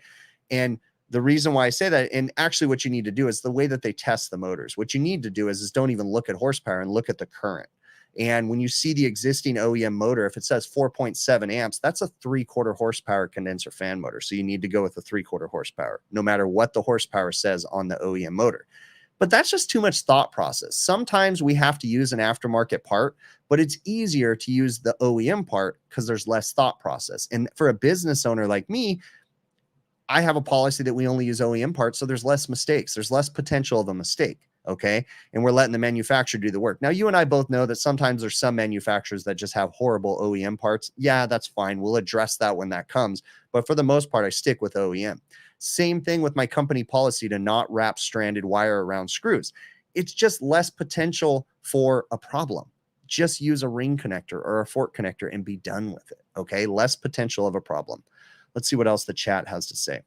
And the reason why I say that, and actually what you need to do is the way that they test the motors. What you need to do is don't even look at horsepower and look at the current. And when you see the existing OEM motor, if it says 4.7 amps, that's a 3/4 horsepower condenser fan motor. So you need to go with a 3/4 horsepower, no matter what the horsepower says on the OEM motor. But that's just too much thought process. Sometimes we have to use an aftermarket part, but it's easier to use the OEM part because there's less thought process. And for a business owner like me, I have a policy that we only use OEM parts, so there's less mistakes. There's less potential of a mistake, okay? And we're letting the manufacturer do the work. Now, you and I both know that sometimes there's some manufacturers that just have horrible OEM parts. Yeah, that's fine. We'll address that when that comes. But for the most part, I stick with OEM. Same thing with my company policy to not wrap stranded wire around screws. It's just less potential for a problem. Just use a ring connector or a fork connector and be done with it, okay? Less potential of a problem. Let's see what else the chat has to say.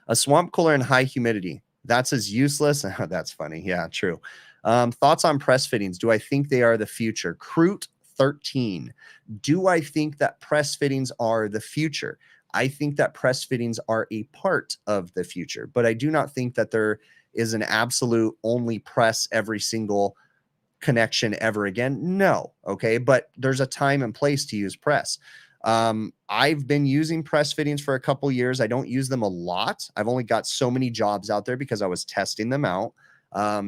A swamp cooler in high humidity. That's as useless. That's funny. Yeah, true. Thoughts on press fittings. Do I think they are the future? Crute 13. Do I think that press fittings are the future? I think that press fittings are a part of the future, but I do not think that there is an absolute only press every single connection ever again. No. Okay. But there's a time and place to use press. I've been using press fittings for a couple years. I don't use them a lot. I've only got so many jobs out there because I was testing them out.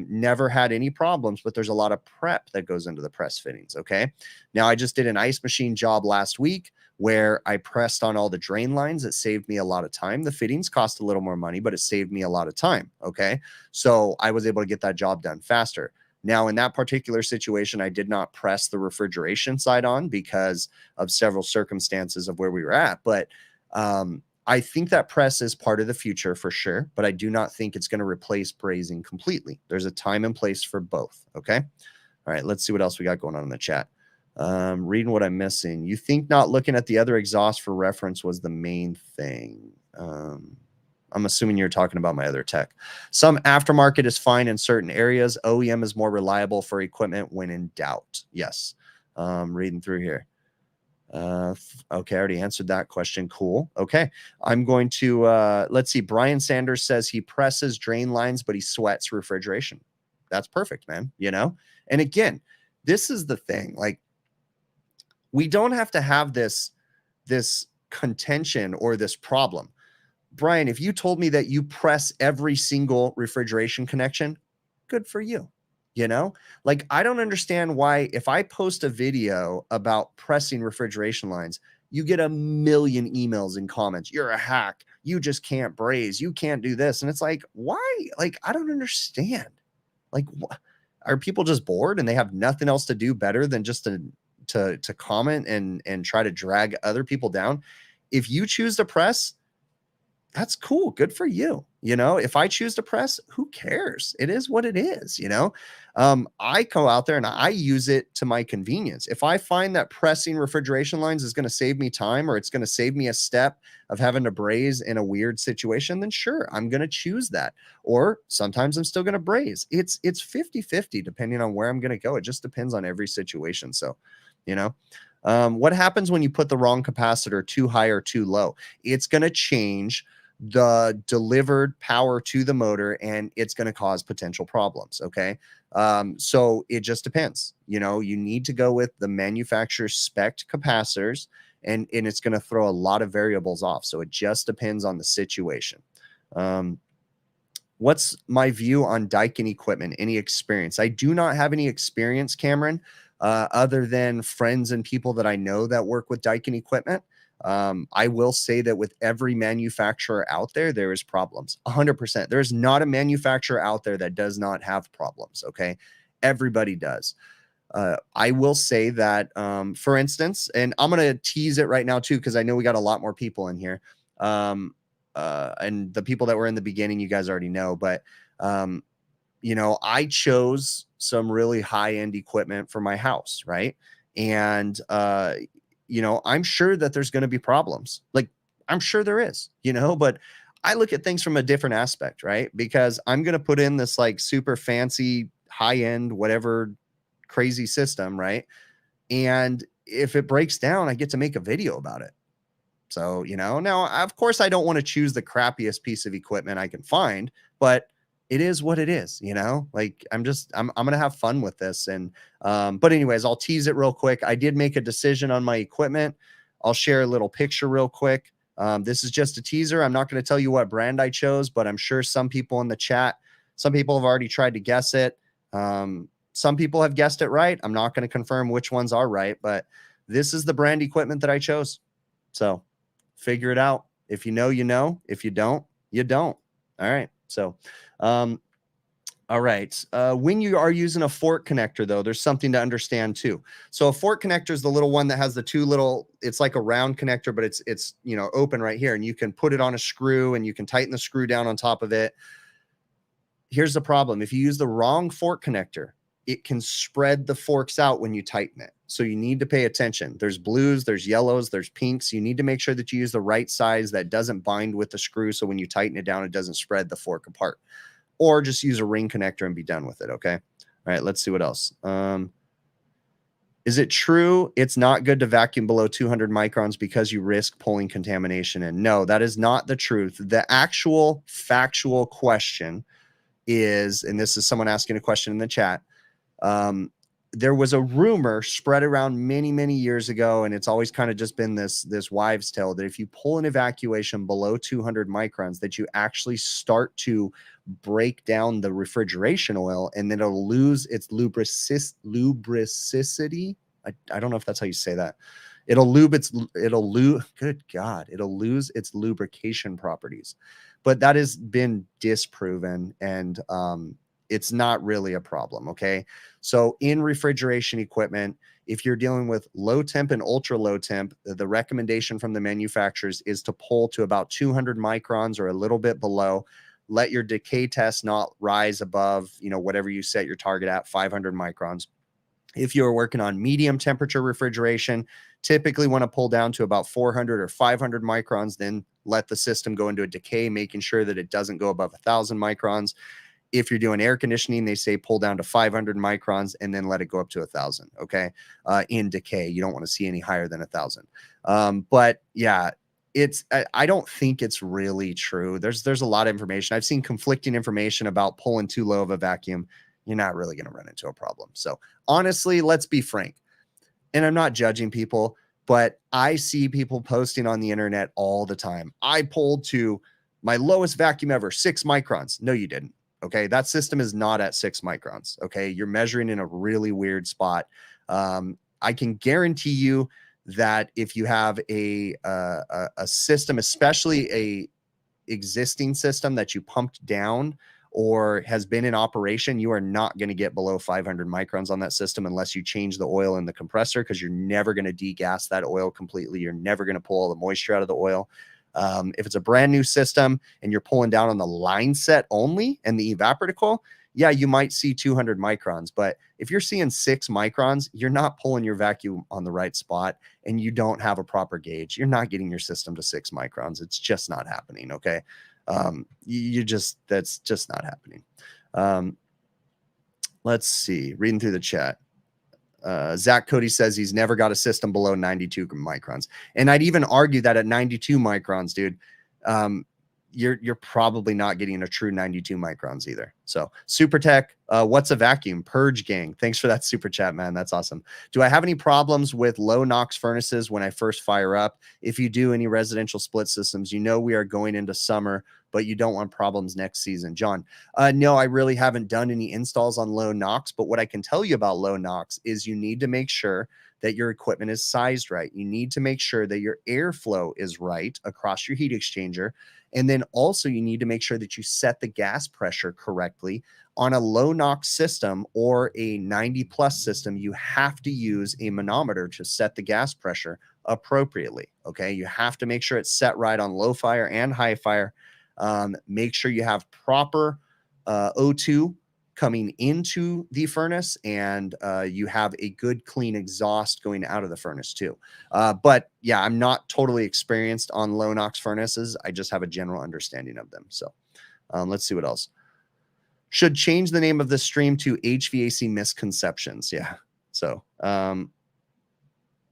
Never had any problems, but there's a lot of prep that goes into the press fittings. Okay. Now I just did an ice machine job last week where I pressed on all the drain lines. It saved me a lot of time. The fittings cost a little more money, but it saved me a lot of time. Okay. So I was able to get that job done faster. Now, in that particular situation, I did not press the refrigeration side on because of several circumstances of where we were at. But I think that press is part of the future for sure, but I do not think it's going to replace brazing completely. There's a time and place for both. Okay. All right. Let's see what else we got going on in the chat. Reading what I'm missing. You think not looking at the other exhaust for reference was the main thing. I'm assuming you're talking about my other tech. Some aftermarket is fine in certain areas. OEM is more reliable for equipment when in doubt. Yes. Reading through here. Okay, I already answered that question. Cool. Okay. I'm going to, let's see. Brian Sanders says he presses drain lines, but he sweats refrigeration. That's perfect, man. You know? And again, this is the thing. Like, we don't have to have this contention or this problem. Brian, if you told me that you press every single refrigeration connection, good for you. You know, like, I don't understand why, if I post a video about pressing refrigeration lines, you get a million emails and comments. You're a hack. You just can't braze. You can't do this. And it's like, why? Like, I don't understand. Like, are people just bored and they have nothing else to do better than just to comment and try to drag other people down? if you choose to press, that's cool. Good for you. You know, if I choose to press, who cares? It is what it is. You know, I go out there and I use it to my convenience. If I find that pressing refrigeration lines is going to save me time, or it's going to save me a step of having to braze in a weird situation, then sure, I'm going to choose that. Or sometimes I'm still going to braze. It's 50-50 depending on where I'm going to go. It just depends on every situation. So, you know, what happens when you put the wrong capacitor too high or too low? It's going to change the delivered power to the motor, and it's going to cause potential problems. Okay. So it just depends. You know, you need to go with the manufacturer spec capacitors, and it's going to throw a lot of variables off. So it just depends on the situation. What's my view on Daikin equipment? Any experience? I do not have any experience, Cameron, other than friends and people that I know that work with Daikin equipment. I will say that with every manufacturer out there, there is problems. 100%. There's not a manufacturer out there that does not have problems. Okay. Everybody does. I will say that, for instance, and I'm going to tease it right now too, because I know we got a lot more people in here. And the people that were in the beginning, you guys already know, but, you know, I chose some really high-end equipment for my house. Right. And, you know, I'm sure that there's going to be problems. Like, I'm sure there is, you know, but I look at things from a different aspect, right? Because I'm going to put in this like super fancy, high-end, whatever crazy system, right? And if it breaks down, I get to make a video about it. So, you know, now, of course, I don't want to choose the crappiest piece of equipment I can find, but it is what it is, you know, like I'm going to have fun with this. And, but anyways, I'll tease it real quick. I did make a decision on my equipment. I'll share a little picture real quick. This is just a teaser. I'm not going to tell you what brand I chose, but I'm sure some people in the chat, some people have already tried to guess it. Some people have guessed it right. I'm not going to confirm which ones are right, but this is the brand equipment that I chose. So figure it out. If you know, you know. If you don't, you don't. All right. So, all right. When you are using a fork connector, though, there's something to understand too. So a fork connector is the little one that has the two little, it's like a round connector, but it's, you know, open right here, and you can put it on a screw and you can tighten the screw down on top of it. Here's the problem. If you use the wrong fork connector, it can spread the forks out when you tighten it. So you need to pay attention. There's blues, there's yellows, there's pinks. You need to make sure that you use the right size that doesn't bind with the screw. So when you tighten it down, it doesn't spread the fork apart. Or just use a ring connector and be done with it. Okay. All right. Let's see what else. Is it true it's not good to vacuum below 200 microns because you risk pulling contamination in? No, that is not the truth. The actual factual question is, and this is someone asking a question in the chat, there was a rumor spread around many, many years ago, and it's always kind of just been this wives' tale, that if you pull an evacuation below 200 microns, that you actually start to break down the refrigeration oil, and then it'll lose its lubricity. I don't know if that's how you say that. It'll lose its lubrication properties. But that has been disproven, and it's not really a problem. Okay. So in refrigeration equipment, if you're dealing with low temp and ultra low temp, the recommendation from the manufacturers is to pull to about 200 microns or a little bit below. Let your decay test not rise above, you know, whatever you set your target at, 500 microns. If you're working on medium temperature refrigeration, typically want to pull down to about 400 or 500 microns, then let the system go into a decay, making sure that it doesn't go above 1,000 microns. If you're doing air conditioning, they say pull down to 500 microns and then let it go up to 1,000. Okay. In decay, you don't want to see any higher than 1,000. But yeah, I don't think it's really true. There's a lot of information. I've seen conflicting information about pulling too low of a vacuum. You're not really going to run into a problem. So honestly, let's be frank. And I'm not judging people, but I see people posting on the internet all the time. I pulled to my lowest vacuum ever, 6 microns. No, you didn't. Okay. That system is not at 6 microns. Okay. You're measuring in a really weird spot. I can guarantee you that if you have a system, especially a existing system that you pumped down, or has been in operation, you are not going to get below 500 microns on that system unless you change the oil in the compressor, because you're never going to degas that oil completely. You're never going to pull all the moisture out of the oil. If it's a brand new system and you're pulling down on the line set only and the evaporator coil, yeah, you might see 200 microns, but if you're seeing 6 microns, you're not pulling your vacuum on the right spot and you don't have a proper gauge. You're not getting your system to 6 microns. It's just not happening. Okay. That's just not happening. Let's see, reading through the chat. Zach Cody says he's never got a system below 92 microns. And I'd even argue that at 92 microns, dude, you're probably not getting a true 92 microns either. So Super Tech, what's a vacuum? Purge Gang. Thanks for that super chat, man. That's awesome. Do I have any problems with low NOx furnaces when I first fire up? If you do any residential split systems, you know we are going into summer, but you don't want problems next season. John, no, I really haven't done any installs on low NOx, but what I can tell you about low NOx is you need to make sure that your equipment is sized right. You need to make sure that your airflow is right across your heat exchanger. And then also you need to make sure that you set the gas pressure correctly. On a low NOx system or a 90 plus system, you have to use a manometer to set the gas pressure appropriately. Okay. You have to make sure it's set right on low fire and high fire. Make sure you have proper O2 coming into the furnace, and you have a good clean exhaust going out of the furnace too. But yeah, I'm not totally experienced on low NOx furnaces. I just have a general understanding of them. So let's see what else. Should change the name of the stream to HVAC misconceptions. Yeah. So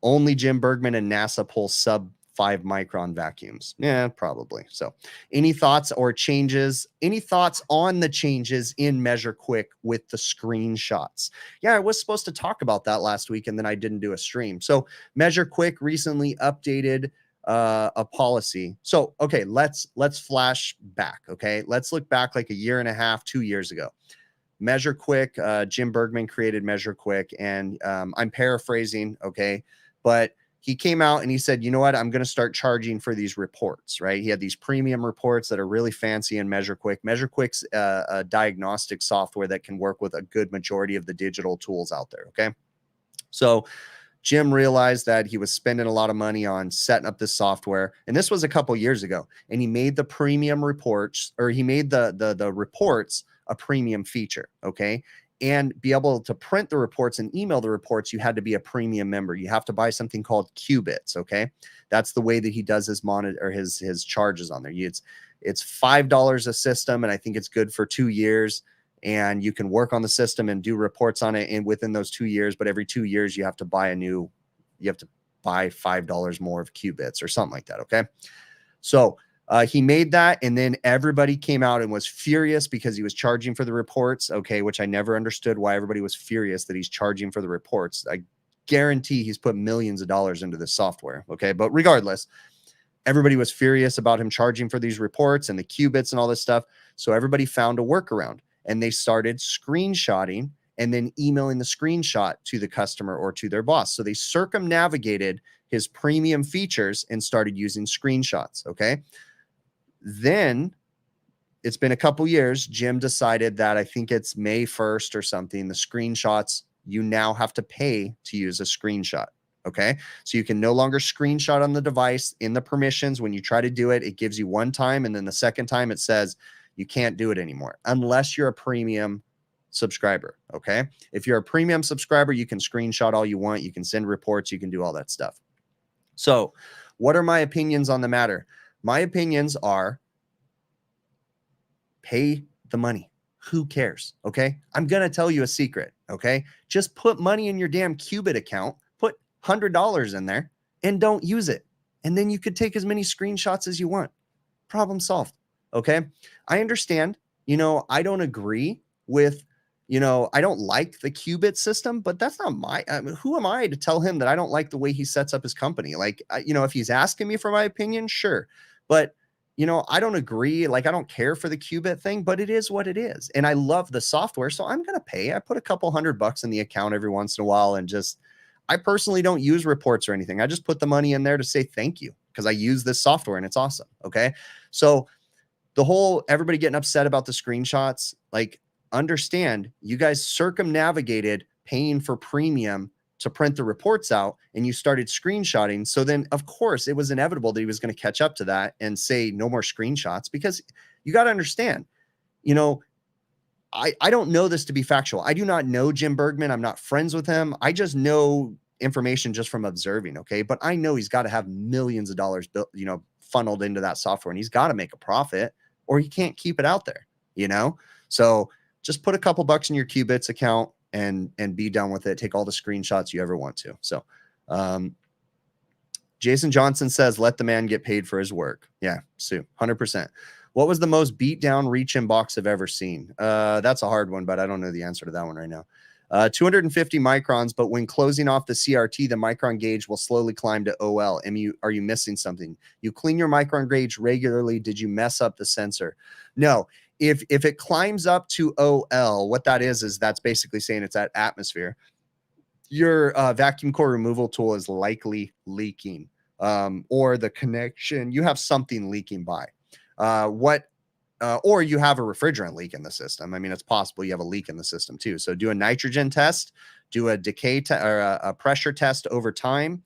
only Jim Bergman and NASA pull sub 5 micron vacuums. Yeah, probably. So any thoughts or changes? Any thoughts on the changes in MeasureQuick with the screenshots? Yeah, I was supposed to talk about that last week and then I didn't do a stream. So MeasureQuick recently updated a policy. So, okay, let's flash back. Okay. Let's look back like a year and a half, 2 years ago. MeasureQuick, Jim Bergman created MeasureQuick, and I'm paraphrasing. Okay. But he came out and he said, you know what, I'm going to start charging for these reports, right? He had these premium reports that are really fancy in MeasureQuick. MeasureQuick's a diagnostic software that can work with a good majority of the digital tools out there, okay? So Jim realized that he was spending a lot of money on setting up this software, and this was a couple years ago, and he made the premium reports, or he made the reports a premium feature, okay? And be able to print the reports and email the reports, you had to be a premium member. You have to buy something called qubits, okay? That's the way that he does his monitor, or his charges on there. It's $5 a system, and I think it's good for 2 years. And you can work on the system and do reports on it within those 2 years. But every 2 years, you have to buy $5 more of qubits or something like that, okay? So he made that, and then everybody came out and was furious because he was charging for the reports, okay, which I never understood why everybody was furious that he's charging for the reports. I guarantee he's put millions of dollars into this software, okay? But regardless, everybody was furious about him charging for these reports and the qubits and all this stuff. So everybody found a workaround, and they started screenshotting and then emailing the screenshot to the customer or to their boss. So they circumnavigated his premium features and started using screenshots, okay? Then it's been a couple years. Jim decided that, I think it's May 1st or something, the screenshots, you now have to pay to use a screenshot. Okay. So you can no longer screenshot on the device in the permissions. When you try to do it, it gives you one time. And then the second time it says you can't do it anymore unless you're a premium subscriber. Okay. If you're a premium subscriber, you can screenshot all you want. You can send reports. You can do all that stuff. So what are my opinions on the matter? My opinions are pay the money. Who cares? Okay. I'm going to tell you a secret. Okay. Just put money in your damn Qubit account, put $100 in there and don't use it. And then you could take as many screenshots as you want. Problem solved. Okay. I understand, I don't agree with, I don't like the Qubit system, but that's not who am I to tell him that I don't like the way he sets up his company? Like, if he's asking me for my opinion, sure. But, I don't agree. Like, I don't care for the Qubit thing, but it is what it is. And I love the software. So I'm going to pay. I put a couple $100 in the account every once in a while. And I personally don't use reports or anything. I just put the money in there to say thank you because I use this software and it's awesome. Okay. So the whole everybody getting upset about the screenshots, like, understand you guys circumnavigated paying for premium to print the reports out, and you started screenshotting. So then, of course, it was inevitable that he was going to catch up to that and say no more screenshots, because you got to understand, you know, I don't know this to be factual. I do not know Jim Bergman. I'm not friends with him. I just know information just from observing. Okay. But I know he's got to have millions of dollars built, you know, funneled into that software, and he's got to make a profit or he can't keep it out there, you know? So just put a couple bucks in your Qubits account and be done with it. Take all the screenshots you ever want to. So, Jason Johnson says, let the man get paid for his work. Yeah, Sue, 100%. What was the most beat down reach in box I've ever seen? That's a hard one, but I don't know the answer to that one right now. 250 microns, but when closing off the CRT, the micron gauge will slowly climb to OL. Are you missing something? You clean your micron gauge regularly. Did you mess up the sensor? No. If it climbs up to OL, what that is that's basically saying it's at atmosphere. Your vacuum core removal tool is likely leaking, or the connection, you have something leaking by. Or you have a refrigerant leak in the system. I mean, it's possible you have a leak in the system too. So do a nitrogen test, do a decay or a pressure test over time,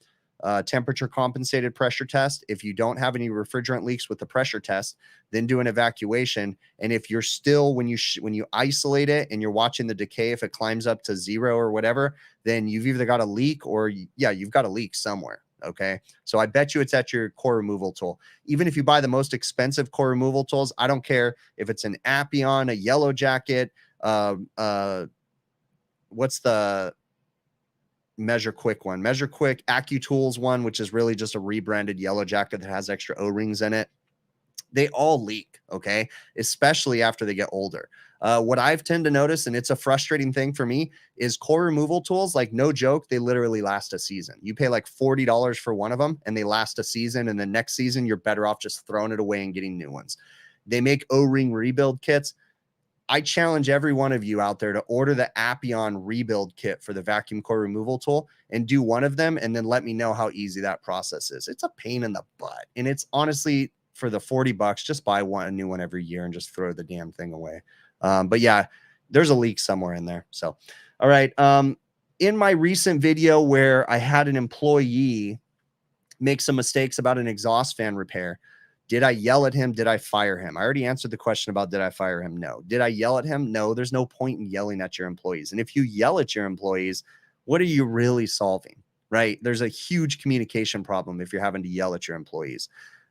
temperature compensated pressure test. If you don't have any refrigerant leaks with the pressure test, then do an evacuation. And if you're still, when you isolate it and you're watching the decay, if it climbs up to 0 or whatever, then you've either got a leak or you've got a leak somewhere. Okay. So I bet you it's at your core removal tool. Even if you buy the most expensive core removal tools, I don't care if it's an Appion, a Yellow Jacket, what's the MeasureQuick one? MeasureQuick AccuTools one, which is really just a rebranded Yellow Jacket that has extra O-rings in it. They all leak, okay? Especially after they get older. What I've tend to notice, and it's a frustrating thing for me, is core removal tools, like, no joke, they literally last a season. You pay like $40 for one of them and they last a season, and the next season you're better off just throwing it away and getting new ones. They make O-ring rebuild kits. I challenge every one of you out there to order the Appion rebuild kit for the vacuum core removal tool and do one of them, and then let me know how easy that process is. It's a pain in the butt, and it's honestly, for the $40, just buy a new one every year and just throw the damn thing away. But yeah, there's a leak somewhere in there. So, all right. In my recent video where I had an employee make some mistakes about an exhaust fan repair, did I yell at him? Did I fire him? I already answered the question about did I fire him? No. Did I yell at him? No. There's no point in yelling at your employees. And if you yell at your employees, what are you really solving, right? There's a huge communication problem if you're having to yell at your employees.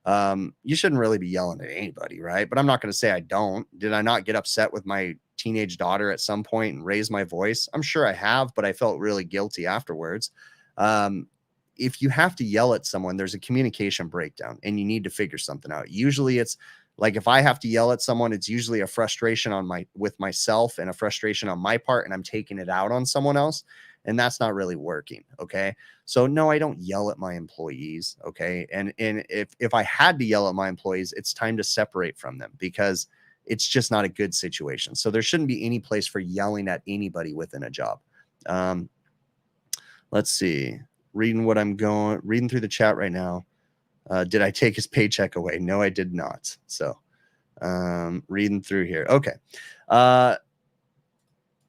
You shouldn't really be yelling at anybody, right? But I'm not going to say I don't. Did I not get upset with my teenage daughter at some point and raise my voice? I'm sure I have, but I felt really guilty afterwards. If you have to yell at someone, there's a communication breakdown and you need to figure something out. Usually it's like, if I have to yell at someone, it's usually a frustration with myself and a frustration on my part, and I'm taking it out on someone else. And that's not really working. Okay. So no, I don't yell at my employees. Okay. And if I had to yell at my employees, it's time to separate from them, because it's just not a good situation. So there shouldn't be any place for yelling at anybody within a job. Let's see, reading through the chat right now. Did I take his paycheck away? No, I did not. So, reading through here. Okay.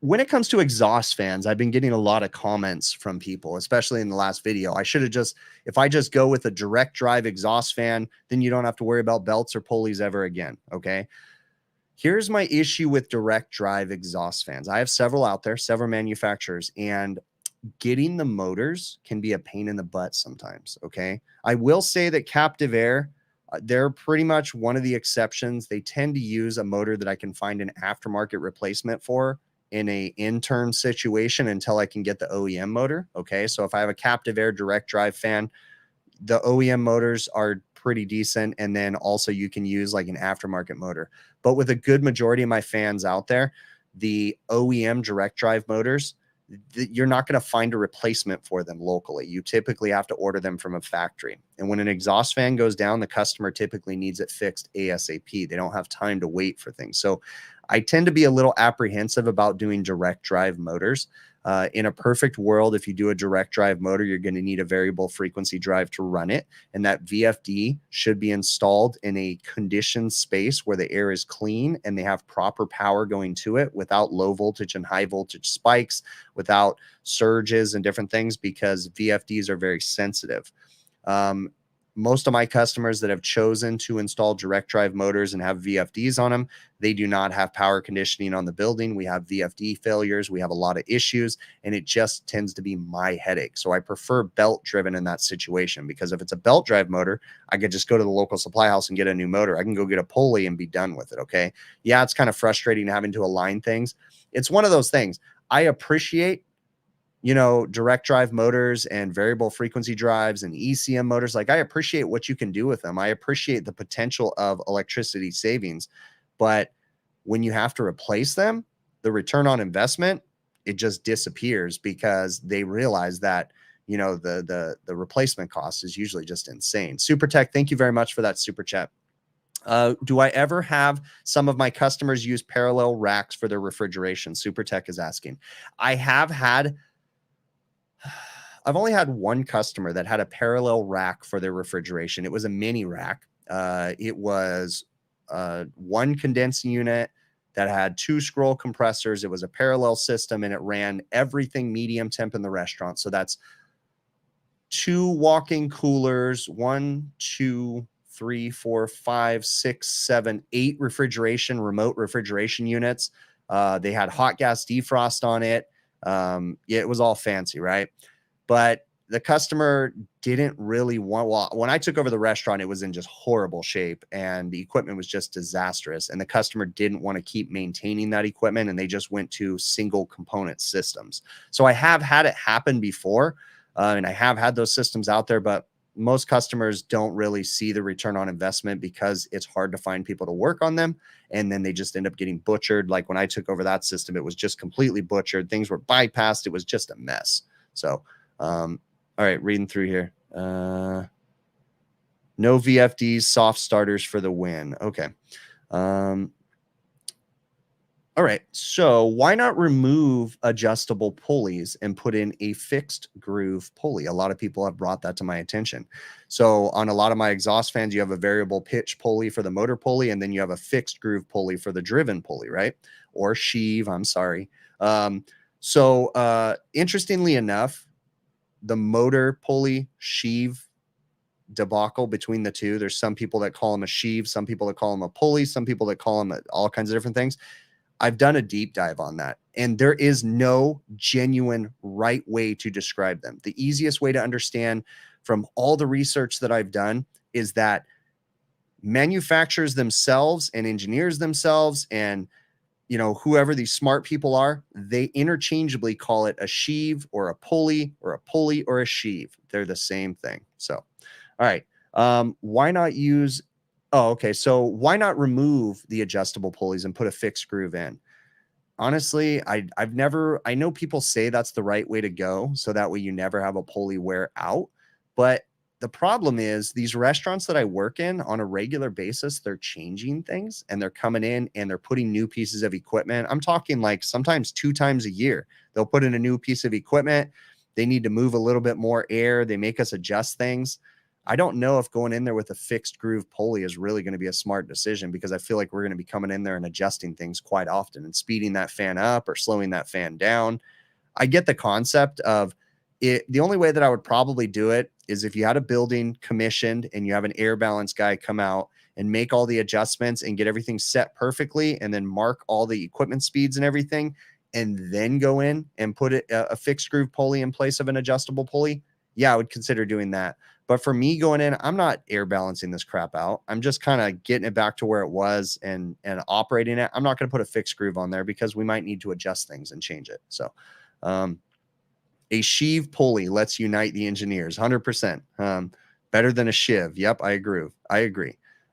When it comes to exhaust fans, I've been getting a lot of comments from people, especially in the last video. I should have if I just go with a direct drive exhaust fan, then you don't have to worry about belts or pulleys ever again. Okay. Here's my issue with direct drive exhaust fans. I have several out there, several manufacturers, and getting the motors can be a pain in the butt sometimes. Okay. I will say that Captive Air, they're pretty much one of the exceptions. They tend to use a motor that I can find an aftermarket replacement for in a in-term situation until I can get the OEM motor. Okay. So if I have a Captive Air direct drive fan, the OEM motors are pretty decent. And then also you can use like an aftermarket motor. But with a good majority of my fans out there, the OEM direct drive motors, you're not going to find a replacement for them locally. You typically have to order them from a factory. And when an exhaust fan goes down, the customer typically needs it fixed ASAP. They don't have time to wait for things. So I tend to be a little apprehensive about doing direct drive motors. In a perfect world, if you do a direct drive motor, you're going to need a variable frequency drive to run it. And that VFD should be installed in a conditioned space where the air is clean and they have proper power going to it without low voltage and high voltage spikes, without surges and different things, because VFDs are very sensitive. Most of my customers that have chosen to install direct drive motors and have VFDs on them, they do not have power conditioning on the building. We have VFD failures. We have a lot of issues, and it just tends to be my headache. So I prefer belt driven in that situation, because if it's a belt drive motor, I could just go to the local supply house and get a new motor. I can go get a pulley and be done with it. Okay. Yeah, it's kind of frustrating having to align things. It's one of those things. I appreciate, you know, direct drive motors and variable frequency drives and ECM motors. Like, I appreciate what you can do with them. I appreciate the potential of electricity savings, but when you have to replace them, the return on investment, it just disappears, because they realize that, you know, the replacement cost is usually just insane. Super Tech, thank you very much for that super chat. Do I ever have some of my customers use parallel racks for their refrigeration? Super Tech is asking. I've only had one customer that had a parallel rack for their refrigeration. It was a mini rack. It was one condensing unit that had 2 scroll compressors. It was a parallel system, and it ran everything medium temp in the restaurant. So that's 2 walk-in coolers, 1, 2, 3, 4, 5, 6, 7, 8 remote refrigeration units. They had hot gas defrost on it. Yeah, it was all fancy, right? But the customer didn't really want, well, when I took over the restaurant, it was in just horrible shape and the equipment was just disastrous. And the customer didn't want to keep maintaining that equipment, and they just went to single component systems. So I have had it happen before, and I have had those systems out there, but most customers don't really see the return on investment because it's hard to find people to work on them. And then they just end up getting butchered. Like when I took over that system, it was just completely butchered. Things were bypassed. It was just a mess. So, all right, reading through here. No VFDs, soft starters for the win. Okay. All right, so why not remove adjustable pulleys and put in a fixed groove pulley? A lot of people have brought that to my attention. So on a lot of my exhaust fans, you have a variable pitch pulley for the motor pulley, and then you have a fixed groove pulley for the driven pulley, right? Or sheave, I'm sorry. Interestingly enough, the motor pulley sheave debacle between the two, there's some people that call them a sheave, some people that call them a pulley, some people that call them all kinds of different things. I've done a deep dive on that, and there is no genuine right way to describe them. The easiest way to understand from all the research that I've done is that manufacturers themselves and engineers themselves and, you know, whoever these smart people are, they interchangeably call it a sheave or a pulley or a sheave. They're the same thing. So, all right. Why not use... Oh, okay. So why not remove the adjustable pulleys and put a fixed groove in? Honestly, I know people say that's the right way to go, so that way you never have a pulley wear out. But the problem is, these restaurants that I work in on a regular basis, they're changing things and they're coming in and they're putting new pieces of equipment. I'm talking like sometimes 2 times a year. They'll put in a new piece of equipment. They need to move a little bit more air. They make us adjust things. I don't know if going in there with a fixed groove pulley is really going to be a smart decision, because I feel like we're going to be coming in there and adjusting things quite often and speeding that fan up or slowing that fan down. I get the concept of it. The only way that I would probably do it is if you had a building commissioned and you have an air balance guy come out and make all the adjustments and get everything set perfectly, and then mark all the equipment speeds and everything, and then go in and put a fixed groove pulley in place of an adjustable pulley. Yeah, I would consider doing that. But for me going in, I'm not air balancing this crap out. I'm just kind of getting it back to where it was and operating it. I'm not going to put a fixed groove on there because we might need to adjust things and change it. So a sheave pulley lets unite the engineers, 100%. Better than a shiv. Yep, I agree.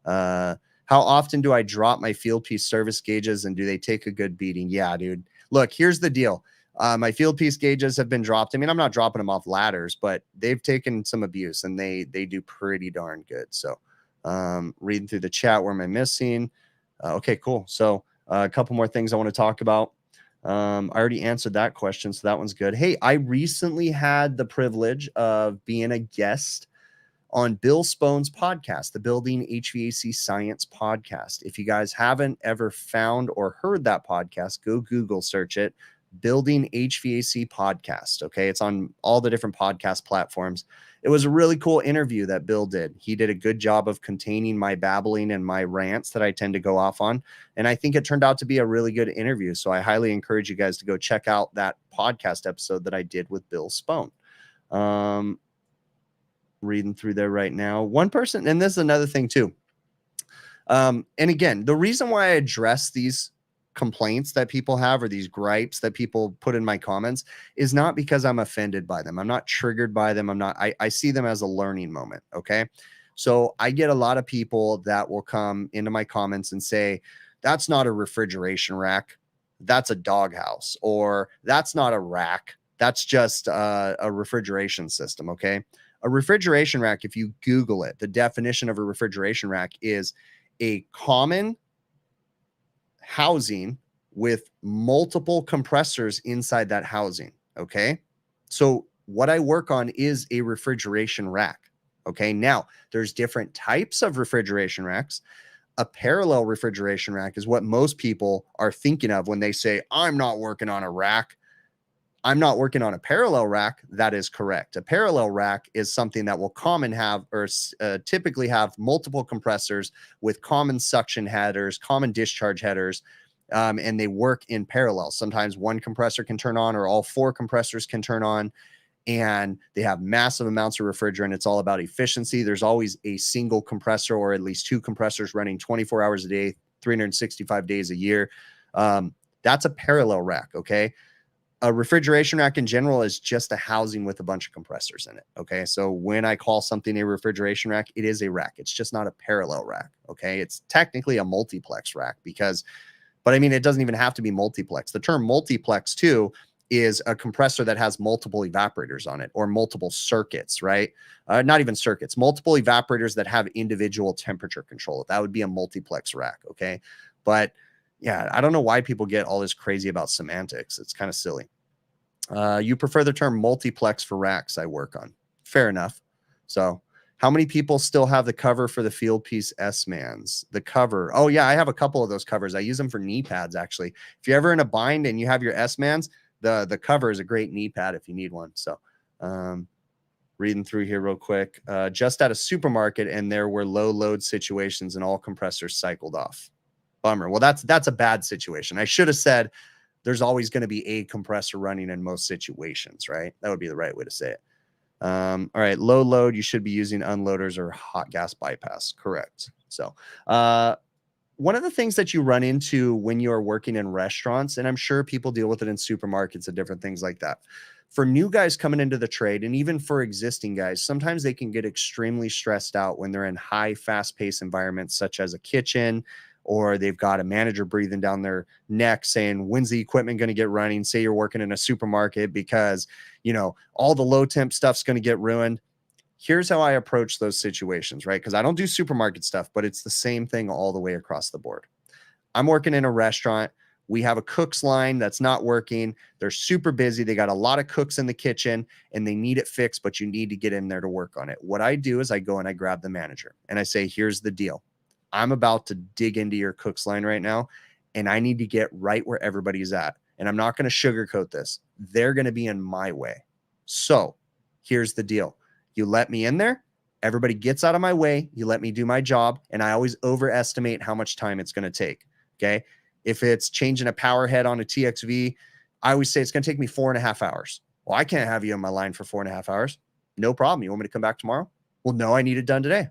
How often do I drop my field piece service gauges, and do they take a good beating? Yeah, dude. Look, here's the deal. My field piece gauges have been dropped. I mean, I'm not dropping them off ladders, but they've taken some abuse, and they do pretty darn good. So reading through the chat, where am I missing? Okay, cool. So a couple more things I want to talk about. I already answered that question, so that one's good. Hey, I recently had the privilege of being a guest on Bill Spohn's podcast, the Building HVAC Science podcast. If you guys haven't ever found or heard that podcast, go Google search it, Building HVAC podcast. Okay, it's on all the different podcast platforms. It was a really cool interview that Bill did. He did a good job of containing my babbling and my rants that I tend to go off on. And I think it turned out to be a really good interview. So I highly encourage you guys to go check out that podcast episode that I did with Bill Spohn. Reading through there right now. One person, and this is another thing too. And again, the reason why I address these complaints that people have or these gripes that people put in my comments is not because I'm offended by them. I'm not triggered by them. I see them as a learning moment. Okay. So I get a lot of people that will come into my comments and say, that's not a refrigeration rack. That's a doghouse, or that's not a rack. That's just a refrigeration system. Okay. A refrigeration rack, if you Google it, the definition of a refrigeration rack is a common housing with multiple compressors inside that housing. Okay. So what I work on is a refrigeration rack. Okay. Now there's different types of refrigeration racks. A parallel refrigeration rack is what most people are thinking of when they say, I'm not working on a rack. I'm not working on a parallel rack. That is correct. A parallel rack is something that will typically have multiple compressors with common suction headers, common discharge headers, and they work in parallel. Sometimes one compressor can turn on, or all four compressors can turn on, and they have massive amounts of refrigerant. It's all about efficiency. There's always a single compressor or at least two compressors running 24 hours a day, 365 days a year. That's a parallel rack, okay? A refrigeration rack in general is just a housing with a bunch of compressors in it. Okay. So when I call something a refrigeration rack, it is a rack. It's just not a parallel rack. Okay. It's technically a multiplex rack but I mean, it doesn't even have to be multiplex. The term multiplex too is a compressor that has multiple evaporators on it, or multiple circuits, right? Not even circuits, multiple evaporators that have individual temperature control. That would be a multiplex rack. Okay. But yeah, I don't know why people get all this crazy about semantics. It's kind of silly. You prefer the term multiplex for racks I work on. Fair enough. So how many people still have the cover for the Field Piece S-Mans? The cover. Oh, yeah, I have a couple of those covers. I use them for knee pads, actually. If you're ever in a bind and you have your S-Mans, the cover is a great knee pad if you need one. So reading through here real quick. Just at a supermarket, and there were low load situations and all compressors cycled off. Bummer. Well, that's a bad situation. I should have said there's always going to be a compressor running in most situations, right? That would be the right way to say it. All right, low load, you should be using unloaders or hot gas bypass. Correct. So one of the things that you run into when you are working in restaurants, and I'm sure people deal with it in supermarkets and different things like that. For new guys coming into the trade, and even for existing guys, sometimes they can get extremely stressed out when they're in high, fast-paced environments, such as a kitchen, or they've got a manager breathing down their neck saying, when's the equipment going to get running? Say you're working in a supermarket because, all the low temp stuff's going to get ruined. Here's how I approach those situations, right? Because I don't do supermarket stuff, but it's the same thing all the way across the board. I'm working in a restaurant. We have a cook's line that's not working. They're super busy. They got a lot of cooks in the kitchen and they need it fixed, but you need to get in there to work on it. What I do is I go and I grab the manager and I say, here's the deal. I'm about to dig into your cook's line right now, and I need to get right where everybody's at. And I'm not going to sugarcoat this. They're going to be in my way. So here's the deal. You let me in there. Everybody gets out of my way. You let me do my job. And I always overestimate how much time it's going to take. Okay. If it's changing a power head on a TXV, I always say it's going to take me 4.5 hours. Well, I can't have you in my line for 4.5 hours. No problem. You want me to come back tomorrow? Well, no, I need it done today.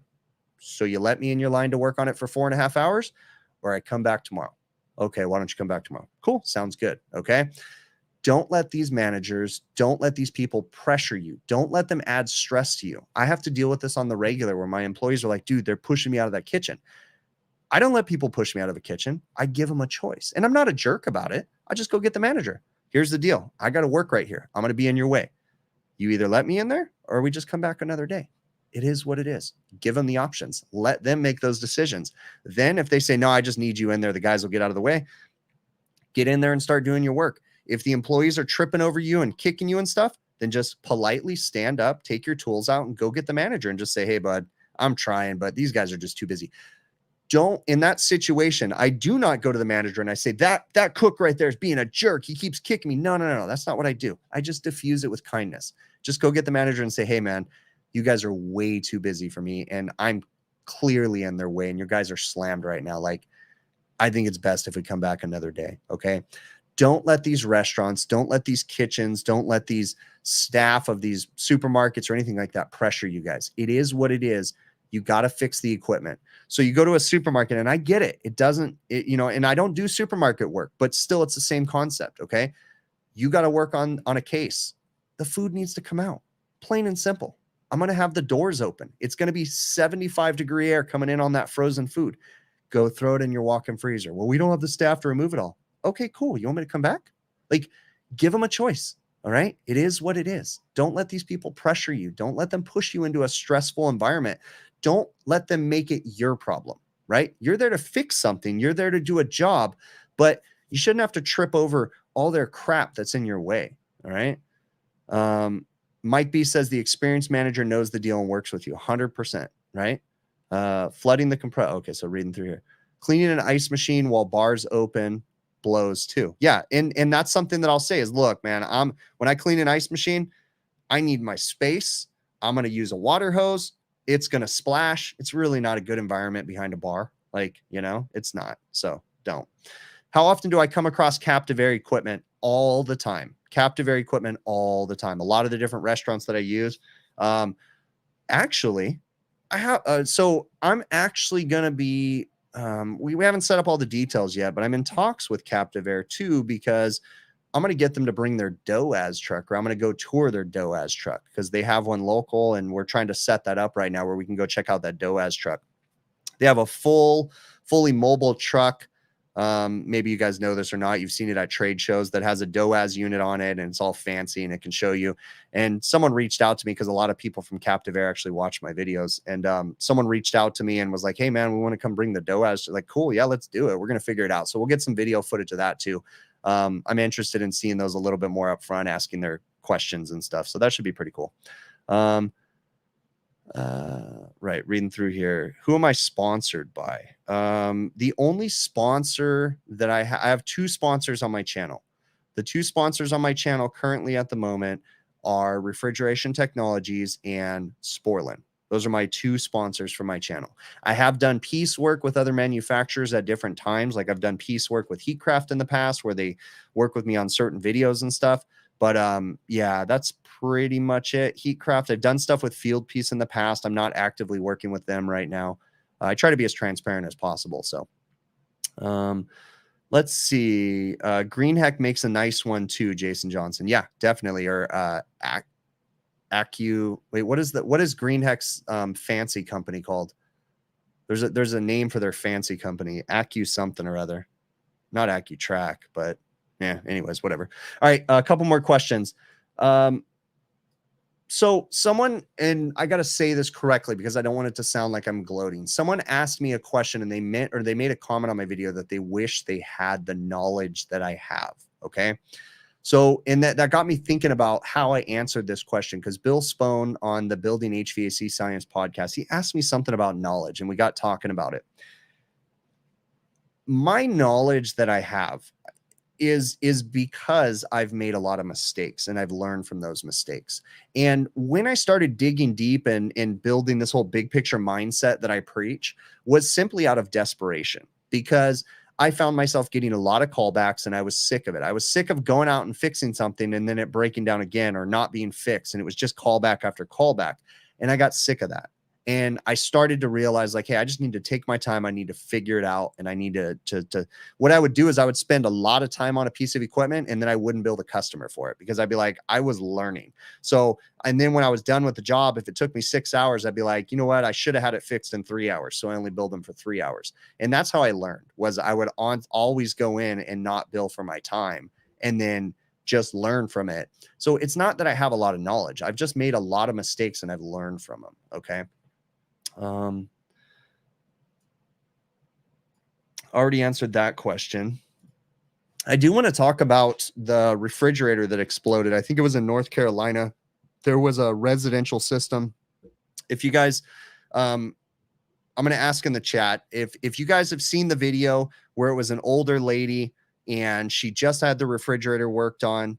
So you let me in your line to work on it for 4.5 hours, or I come back tomorrow. Okay, why don't you come back tomorrow? Cool, sounds good. Okay. Don't let these managers, don't let these people pressure you. Don't let them add stress to you. I have to deal with this on the regular where my employees are like, dude, they're pushing me out of that kitchen. I don't let people push me out of a kitchen. I give them a choice. And I'm not a jerk about it. I just go get the manager. Here's the deal. I got to work right here. I'm going to be in your way. You either let me in there or we just come back another day. It is what it is. Give them the options. Let them make those decisions. Then if they say, no, I just need you in there, the guys will get out of the way. Get in there and start doing your work. If the employees are tripping over you and kicking you and stuff, then just politely stand up, take your tools out, and go get the manager and just say, hey, bud, I'm trying, but these guys are just too busy. Don't, in that situation, I do not go to the manager and I say, that cook right there is being a jerk. He keeps kicking me. No. That's not what I do. I just diffuse it with kindness. Just go get the manager and say, hey, man, you guys are way too busy for me, and I'm clearly in their way, and your guys are slammed right now. Like, I think it's best if we come back another day. Okay. Don't let these restaurants, don't let these kitchens, don't let these staff of these supermarkets or anything like that pressure you guys. It is what it is. You got to fix the equipment. So you go to a supermarket, and I get it. It doesn't, and I don't do supermarket work, but still it's the same concept. Okay. You got to work on a case. The food needs to come out, plain and simple. I'm going to have the doors open. It's going to be 75-degree air coming in on that frozen food. Go throw it in your walk-in freezer. Well, we don't have the staff to remove it all. Okay, cool. You want me to come back? Like, give them a choice. All right. It is what it is. Don't let these people pressure you. Don't let them push you into a stressful environment. Don't let them make it your problem, right? You're there to fix something. You're there to do a job, but you shouldn't have to trip over all their crap that's in your way. All right. Mike B says the experienced manager knows the deal and works with you 100%, right? Flooding the compressor. Okay, so reading through here. Cleaning an ice machine while bars open blows too. Yeah, and that's something that I'll say is, look, man, when I clean an ice machine, I need my space. I'm going to use a water hose. It's going to splash. It's really not a good environment behind a bar. Like, it's not. So don't. How often do I come across captive air equipment? All the time. Captive air equipment all the time. A lot of the different restaurants that I use. Actually, I have. So I'm actually going to be. We haven't set up all the details yet, but I'm in talks with Captive Air too, because I'm going to get them to bring their DOAS truck, or I'm going to go tour their DOAS truck, because they have one local, and we're trying to set that up right now where we can go check out that DOAS truck. They have a fully mobile truck. Maybe you guys know this or not. You've seen it at trade shows that has a DOAS unit on it, and it's all fancy and it can show you. And someone reached out to me, because a lot of people from Captive Air actually watch my videos. And someone reached out to me and was like, hey man, we want to come bring the DOAS. Like, cool. Yeah, let's do it. We're going to figure it out. So we'll get some video footage of that too. I'm interested in seeing those a little bit more up front, asking their questions and stuff. So that should be pretty cool. Right, reading through here. Who am I sponsored by? The only sponsor that I have two sponsors on my channel. The two sponsors on my channel currently at the moment are Refrigeration Technologies and Sporlan. Those are my two sponsors for my channel. I have done piecework with other manufacturers at different times. Like, I've done piecework with Heatcraft in the past, where they work with me on certain videos and stuff. But yeah, that's pretty much it. Heatcraft, I've done stuff with Field Piece in the past. I'm not actively working with them right now. I try to be as transparent as possible. So let's see. Greenheck makes a nice one too, Jason Johnson. Yeah, definitely. Or wait, what is Greenheck's fancy company called? There's a name for their fancy company. Accu something or other. Not AccuTrack, but yeah, anyways, whatever. All right, a couple more questions. So someone, and I got to say this correctly because I don't want it to sound like I'm gloating. Someone asked me a question, and they made a comment on my video that they wish they had the knowledge that I have. Okay. So, and that got me thinking about how I answered this question, because Bill Spohn on the Building HVAC Science podcast, he asked me something about knowledge, and we got talking about it. My knowledge that I have is because I've made a lot of mistakes, and I've learned from those mistakes. And when I started digging deep and building this whole big picture mindset that I preach, was simply out of desperation, because I found myself getting a lot of callbacks, and I was sick of it. I was sick of going out and fixing something and then it breaking down again or not being fixed. And it was just callback after callback. And I got sick of that. And I started to realize, like, hey, I just need to take my time. I need to figure it out. And I need to what I would do is I would spend a lot of time on a piece of equipment, and then I wouldn't build a customer for it, because I'd be like, I was learning. So, and then when I was done with the job, if it took me 6 hours, I'd be like, you know what? I should have had it fixed in 3 hours. So I only build them for 3 hours. And that's how I learned, was I would always go in and not bill for my time, and then just learn from it. So it's not that I have a lot of knowledge. I've just made a lot of mistakes, and I've learned from them. Okay. Already answered that question. I do want to talk about the refrigerator that exploded. I think it was in North Carolina. There was a residential system. If you guys, I'm going to ask in the chat if you guys have seen the video where it was an older lady and she just had the refrigerator worked on.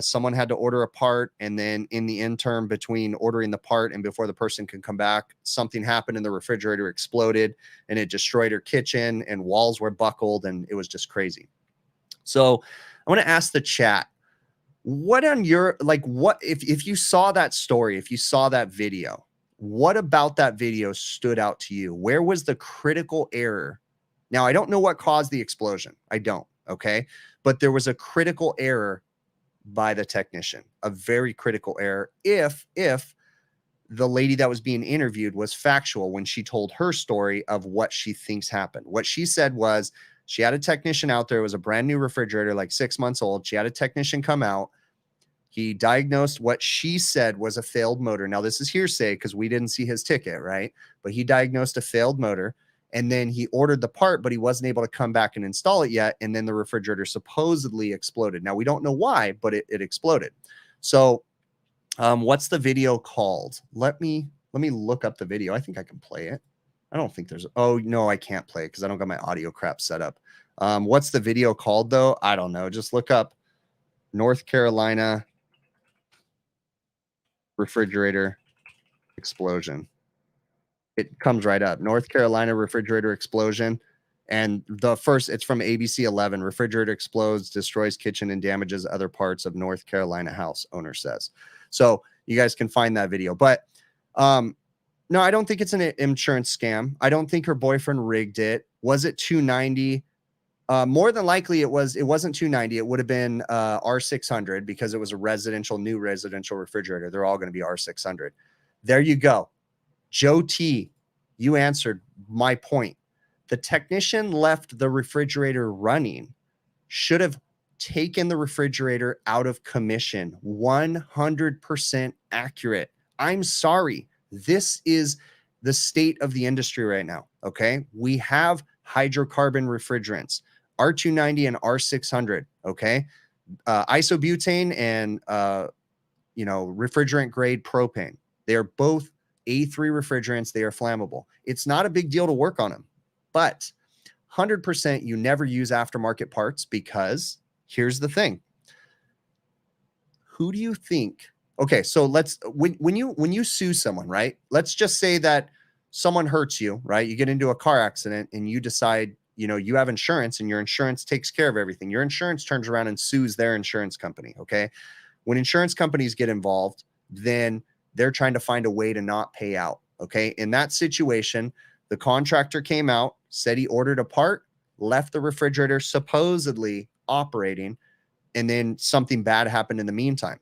Someone had to order a part, and then in the interim between ordering the part and before the person could come back, something happened and the refrigerator exploded and it destroyed her kitchen and walls were buckled and it was just crazy. So I want to ask the chat, what on your, like, what if you saw that story, if you saw that video, what about that video stood out to you? Where was the critical error? Now, I don't know what caused the explosion. I don't. Okay. But there was a critical error by the technician, a very critical error. If the lady that was being interviewed was factual when she told her story of what she thinks happened. What she said was she had a technician out there. It was a brand new refrigerator, like 6 months old. She had a technician come out. He diagnosed what she said was a failed motor. Now, this is hearsay because we didn't see his ticket, right? But he diagnosed a failed motor, and then he ordered the part, but he wasn't able to come back and install it yet. And then the refrigerator supposedly exploded. Now, we don't know why, but it exploded. So what's the video called? Let me look up the video. I think I can play it. I don't think there's, oh, no, I can't play it because I don't got my audio crap set up. What's the video called, though? I don't know. Just look up North Carolina refrigerator explosion. It comes right up. North Carolina refrigerator explosion. And the first, it's from ABC 11. Refrigerator explodes, destroys kitchen, and damages other parts of North Carolina house, owner says. So you guys can find that video. But no, I don't think it's an insurance scam. I don't think her boyfriend rigged it. Was it 290? More than likely, it wasn't 290. It would have been R600 because it was a new residential refrigerator. They're all going to be R600. There you go. Joe T, you answered my point. The technician left the refrigerator running, should have taken the refrigerator out of commission. 100% accurate. I'm sorry. This is the state of the industry right now. Okay. We have hydrocarbon refrigerants, R290 and R600. Okay. Isobutane and, refrigerant grade propane. They are both A3 refrigerants. They are flammable. It's not a big deal to work on them, but 100% you never use aftermarket parts because here's the thing. Who do you think? Okay, so when you sue someone, right? Let's just say that someone hurts you, right? You get into a car accident and you decide, you have insurance and your insurance takes care of everything. Your insurance turns around and sues their insurance company, okay? When insurance companies get involved, then they're trying to find a way to not pay out, okay? In that situation, the contractor came out, said he ordered a part, left the refrigerator supposedly operating, and then something bad happened in the meantime.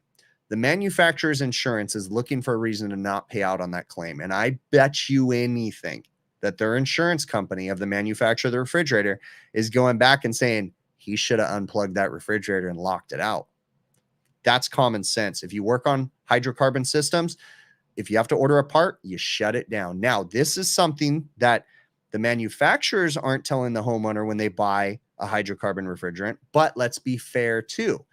The manufacturer's insurance is looking for a reason to not pay out on that claim. And I bet you anything that their insurance company of the manufacturer of the refrigerator is going back and saying, he should have unplugged that refrigerator and locked it out. That's common sense. If you work on hydrocarbon systems, if you have to order a part, you shut it down. Now, this is something that the manufacturers aren't telling the homeowner when they buy a hydrocarbon refrigerant, but let's be fair too.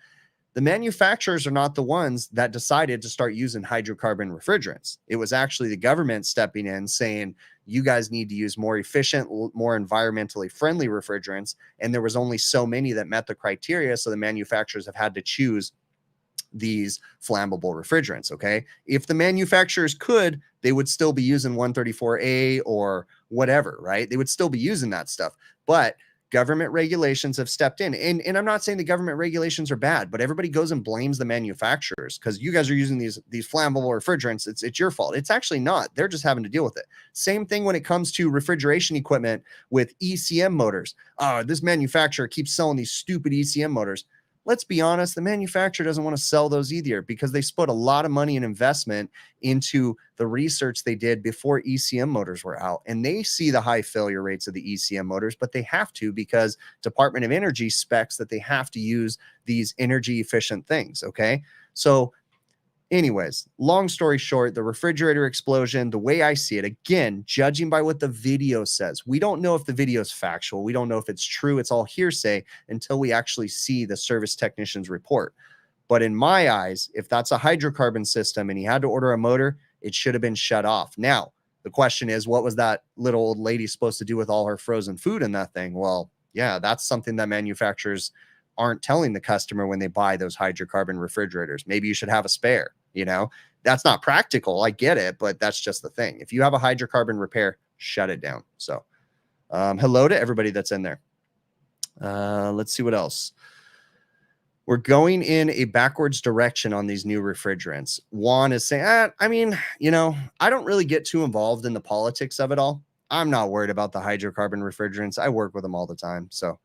The manufacturers are not the ones that decided to start using hydrocarbon refrigerants. It was actually the government stepping in saying, you guys need to use more efficient, more environmentally friendly refrigerants. And there was only so many that met the criteria. So the manufacturers have had to choose these flammable refrigerants. Okay. If the manufacturers could, they would still be using 134A or whatever, right? They would still be using that stuff. But government regulations have stepped in. And I'm not saying the government regulations are bad, but everybody goes and blames the manufacturers because you guys are using these flammable refrigerants. It's your fault. It's actually not. They're just having to deal with it. Same thing when it comes to refrigeration equipment with ECM motors. This manufacturer keeps selling these stupid ECM motors. Let's be honest, the manufacturer doesn't want to sell those either because they put a lot of money and investment into the research they did before ECM motors were out. And they see the high failure rates of the ECM motors, but they have to because Department of Energy specs that they have to use these energy efficient things. Okay. So Anyways, long story short, the refrigerator explosion, the way I see it, again, judging by what the video says, we don't know if the video is factual. We don't know if it's true. It's all hearsay until we actually see the service technician's report. But in my eyes, if that's a hydrocarbon system and he had to order a motor, it should have been shut off. Now, the question is, what was that little old lady supposed to do with all her frozen food in that thing? Well, yeah, that's something that manufacturers aren't telling the customer when they buy those hydrocarbon refrigerators. Maybe you should have a spare, you know? That's not practical. I get it, but that's just the thing. If you have a hydrocarbon repair, shut it down. So, hello to everybody that's in there. Let's see what else. We're going in a backwards direction on these new refrigerants. Juan is saying, I mean, you know, I don't really get too involved in the politics of it all. I'm not worried about the hydrocarbon refrigerants. I work with them all the time. So,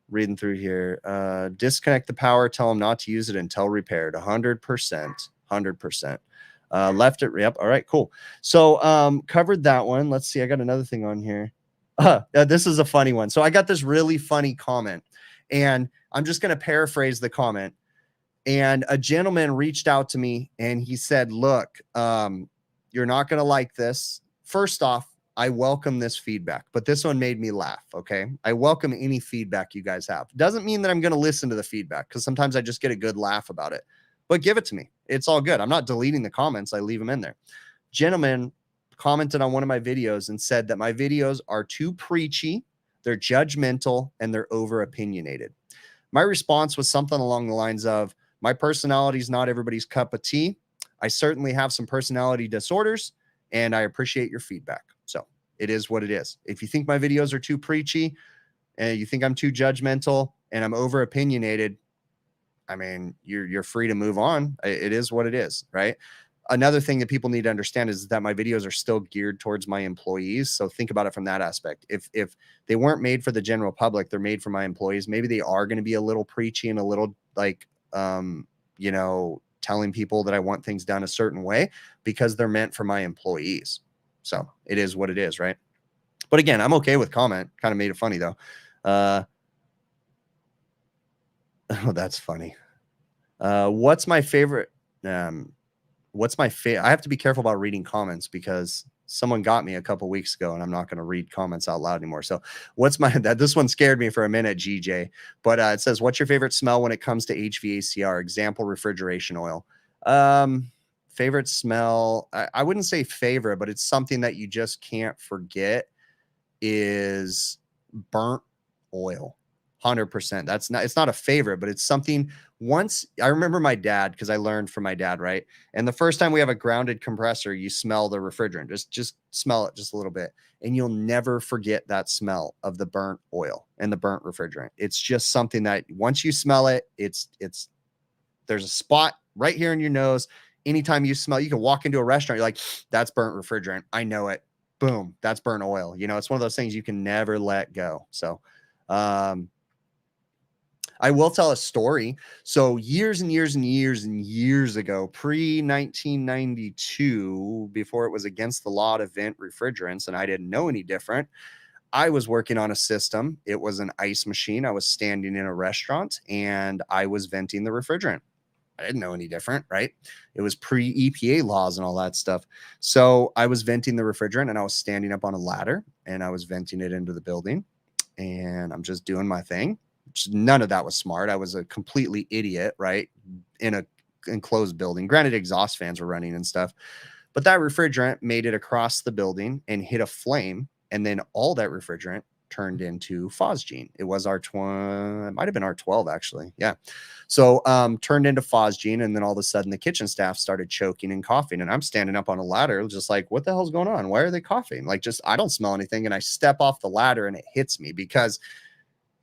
reading through here, disconnect the power, tell them not to use it until repaired. 100%. Left it. Yep. All right, cool. So, covered that one. Let's see. I got another thing on here. This is a funny one. So I got this really funny comment, and I'm just going to paraphrase the comment. And a gentleman reached out to me and he said, look, you're not going to like this. First off, I welcome this feedback, but this one made me laugh. Okay. I welcome any feedback you guys have. Doesn't mean that I'm going to listen to the feedback, because sometimes I just get a good laugh about it, but give it to me. It's all good. I'm not deleting the comments. I leave them in there. Gentleman commented on one of my videos and said that my videos are too preachy, they're judgmental, and they're over opinionated. My response was something along the lines of, my personality is not everybody's cup of tea. I certainly have some personality disorders, and I appreciate your feedback. So it is what it is. If you think my videos are too preachy and you think I'm too judgmental and I'm over opinionated, I mean, you're free to move on. It is what it is, right? Another thing that people need to understand is that my videos are still geared towards my employees. So think about it from that aspect. If they weren't made for the general public, they're made for my employees. Maybe they are going to be a little preachy and a little like, you know, telling people that I want things done a certain way, because they're meant for my employees. So it is what it is, right? But again, I'm okay with comment. Kind of made it funny though. Oh, that's funny. What's my favorite? What's my favorite? I have to be careful about reading comments because someone got me a couple weeks ago and I'm not going to read comments out loud anymore. So what's my, this one scared me for a minute, GJ, but it says, what's your favorite smell when it comes to HVACR? Example, refrigeration oil. Favorite smell. I wouldn't say favorite, but it's something that you just can't forget, is burnt oil. 100%. That's not, it's not a favorite, but it's something. Once I remember my dad, because I learned from my dad, right? And the first time we have a grounded compressor, you smell the refrigerant, just smell it just a little bit, and you'll never forget that smell of the burnt oil and the burnt refrigerant. It's just something that once you smell it, it's there's a spot right here in your nose. Anytime you smell, you can walk into a restaurant, you're like, that's burnt refrigerant. I know it. Boom, that's burnt oil. You know, it's one of those things you can never let go. So, I will tell a story. So years and years and years and years ago, pre-1992, before it was against the law to vent refrigerants, and I didn't know any different, I was working on a system. It was an ice machine. I was standing in a restaurant and I was venting the refrigerant. I didn't know any different, right? It was pre-EPA laws and all that stuff. So I was venting the refrigerant and I was standing up on a ladder and I was venting it into the building, and I'm just doing my thing. None of that was smart. I was a completely idiot, right? In a enclosed building. Granted, exhaust fans were running and stuff, but that refrigerant made it across the building and hit a flame. And then all that refrigerant turned into phosgene. It was it might have been R12 actually. Yeah. So, turned into phosgene. And then all of a sudden the kitchen staff started choking and coughing. And I'm standing up on a ladder, just like, what the hell's going on? Why are they coughing? Like, just, I don't smell anything. And I step off the ladder and it hits me because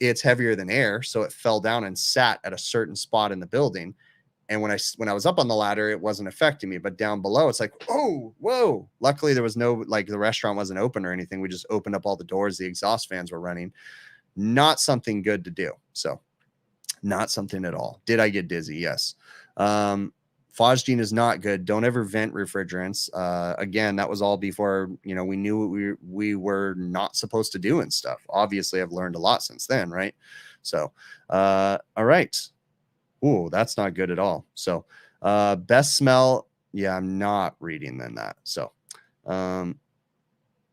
it's heavier than air. So it fell down and sat at a certain spot in the building. And when I was up on the ladder, it wasn't affecting me, but down below, it's like, oh, whoa. Luckily there was no, like, the restaurant wasn't open or anything. We just opened up all the doors. The exhaust fans were running. Not something good to do. So not something at all. Did I get dizzy? Yes. Phosgene is not good. Don't ever vent refrigerants. Again, that was all before, you know, we knew what we were not supposed to do and stuff. Obviously, I've learned a lot since then, right? So, all right. Ooh, that's not good at all. So, Best smell. Yeah, I'm not reading then that. So,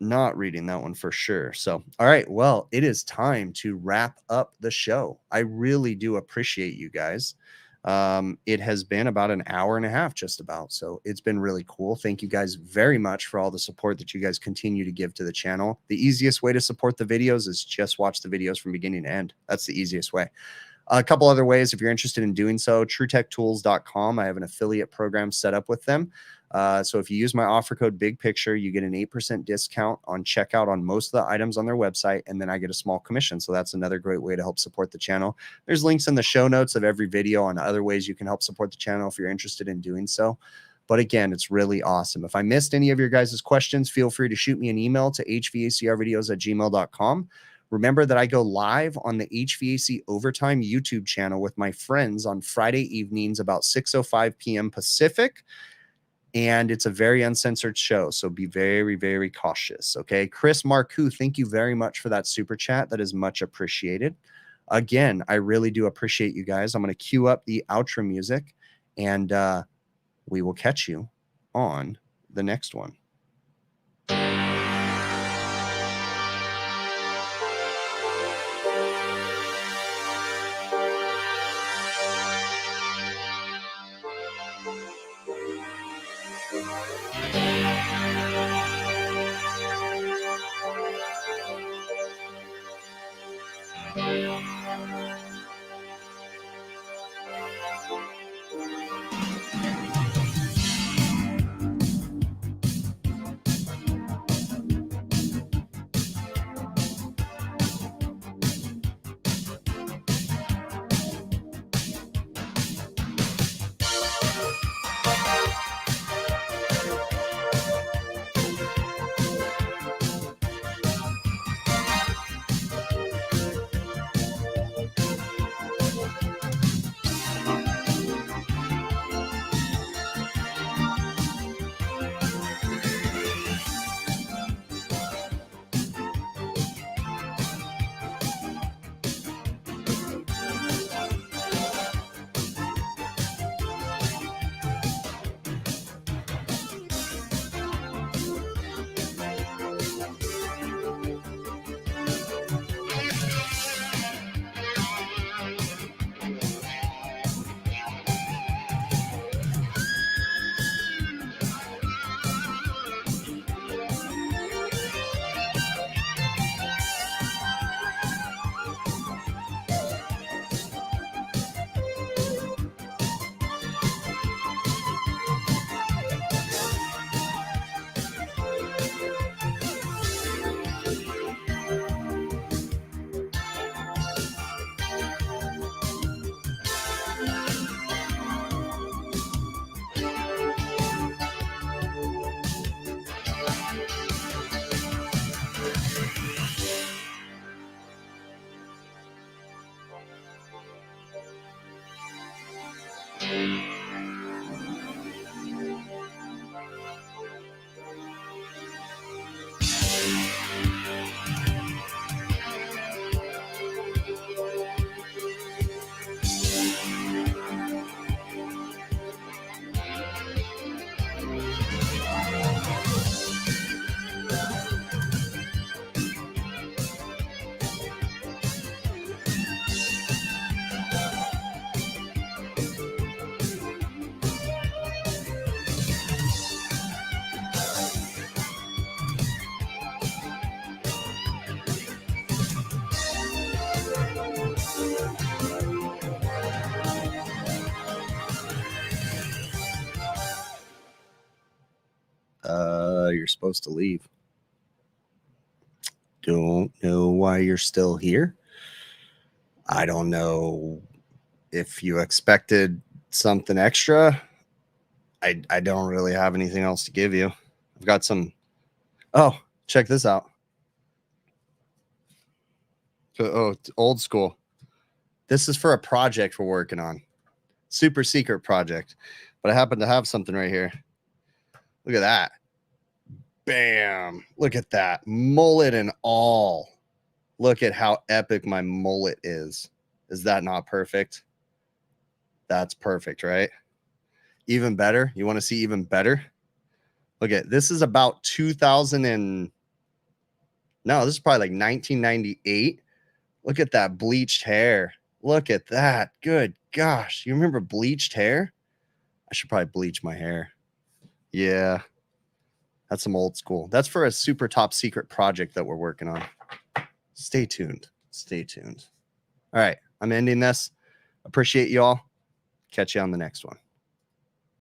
not reading that one for sure. So, all right. Well, it is time to wrap up the show. I really do appreciate you guys. It has been about an hour and a half, just about. So it's been really cool. Thank you guys very much for all the support that you guys continue to give to the channel. The easiest way to support the videos is just watch the videos from beginning to end. That's the easiest way. A couple other ways, if you're interested in doing so, TrueTechTools.com. I have an affiliate program set up with them. So if you use my offer code Big Picture, you get an 8% discount on checkout on most of the items on their website, and then I get a small commission. So that's another great way to help support the channel. There's links in the show notes of every video on other ways you can help support the channel if you're interested in doing so. But again, it's really awesome. If I missed any of your guys' questions, feel free to shoot me an email to hvacrvideos@gmail.com. Remember that I go live on the HVAC Overtime YouTube channel with my friends on Friday evenings about 6:05 p.m. Pacific. And it's a very uncensored show, so be very, very cautious, okay? Chris Marcoux, thank you very much for that super chat. That is much appreciated. Again, I really do appreciate you guys. I'm going to cue up the outro music, and we will catch you on the next one. You're supposed to leave. Don't know why you're still here. I don't know if you expected something extra. I don't really have anything else to give you. I've got some. Oh, check this out. Oh, it's old school. This is for a project we're working on. Super secret project. But I happen to have something right here. Look at that. Bam. Look at that. Mullet and all. Look at how epic my mullet is. Is that not perfect? That's perfect, right? Even better. You want to see even better? Look at this is about 2000 and no, this is probably like 1998. Look at that bleached hair. Look at that. Good gosh. You remember bleached hair? I should probably bleach my hair. Yeah. That's some old school. That's for a super top secret project that we're working on. Stay tuned. Stay tuned. All right. I'm ending this. Appreciate you all. Catch you on the next one.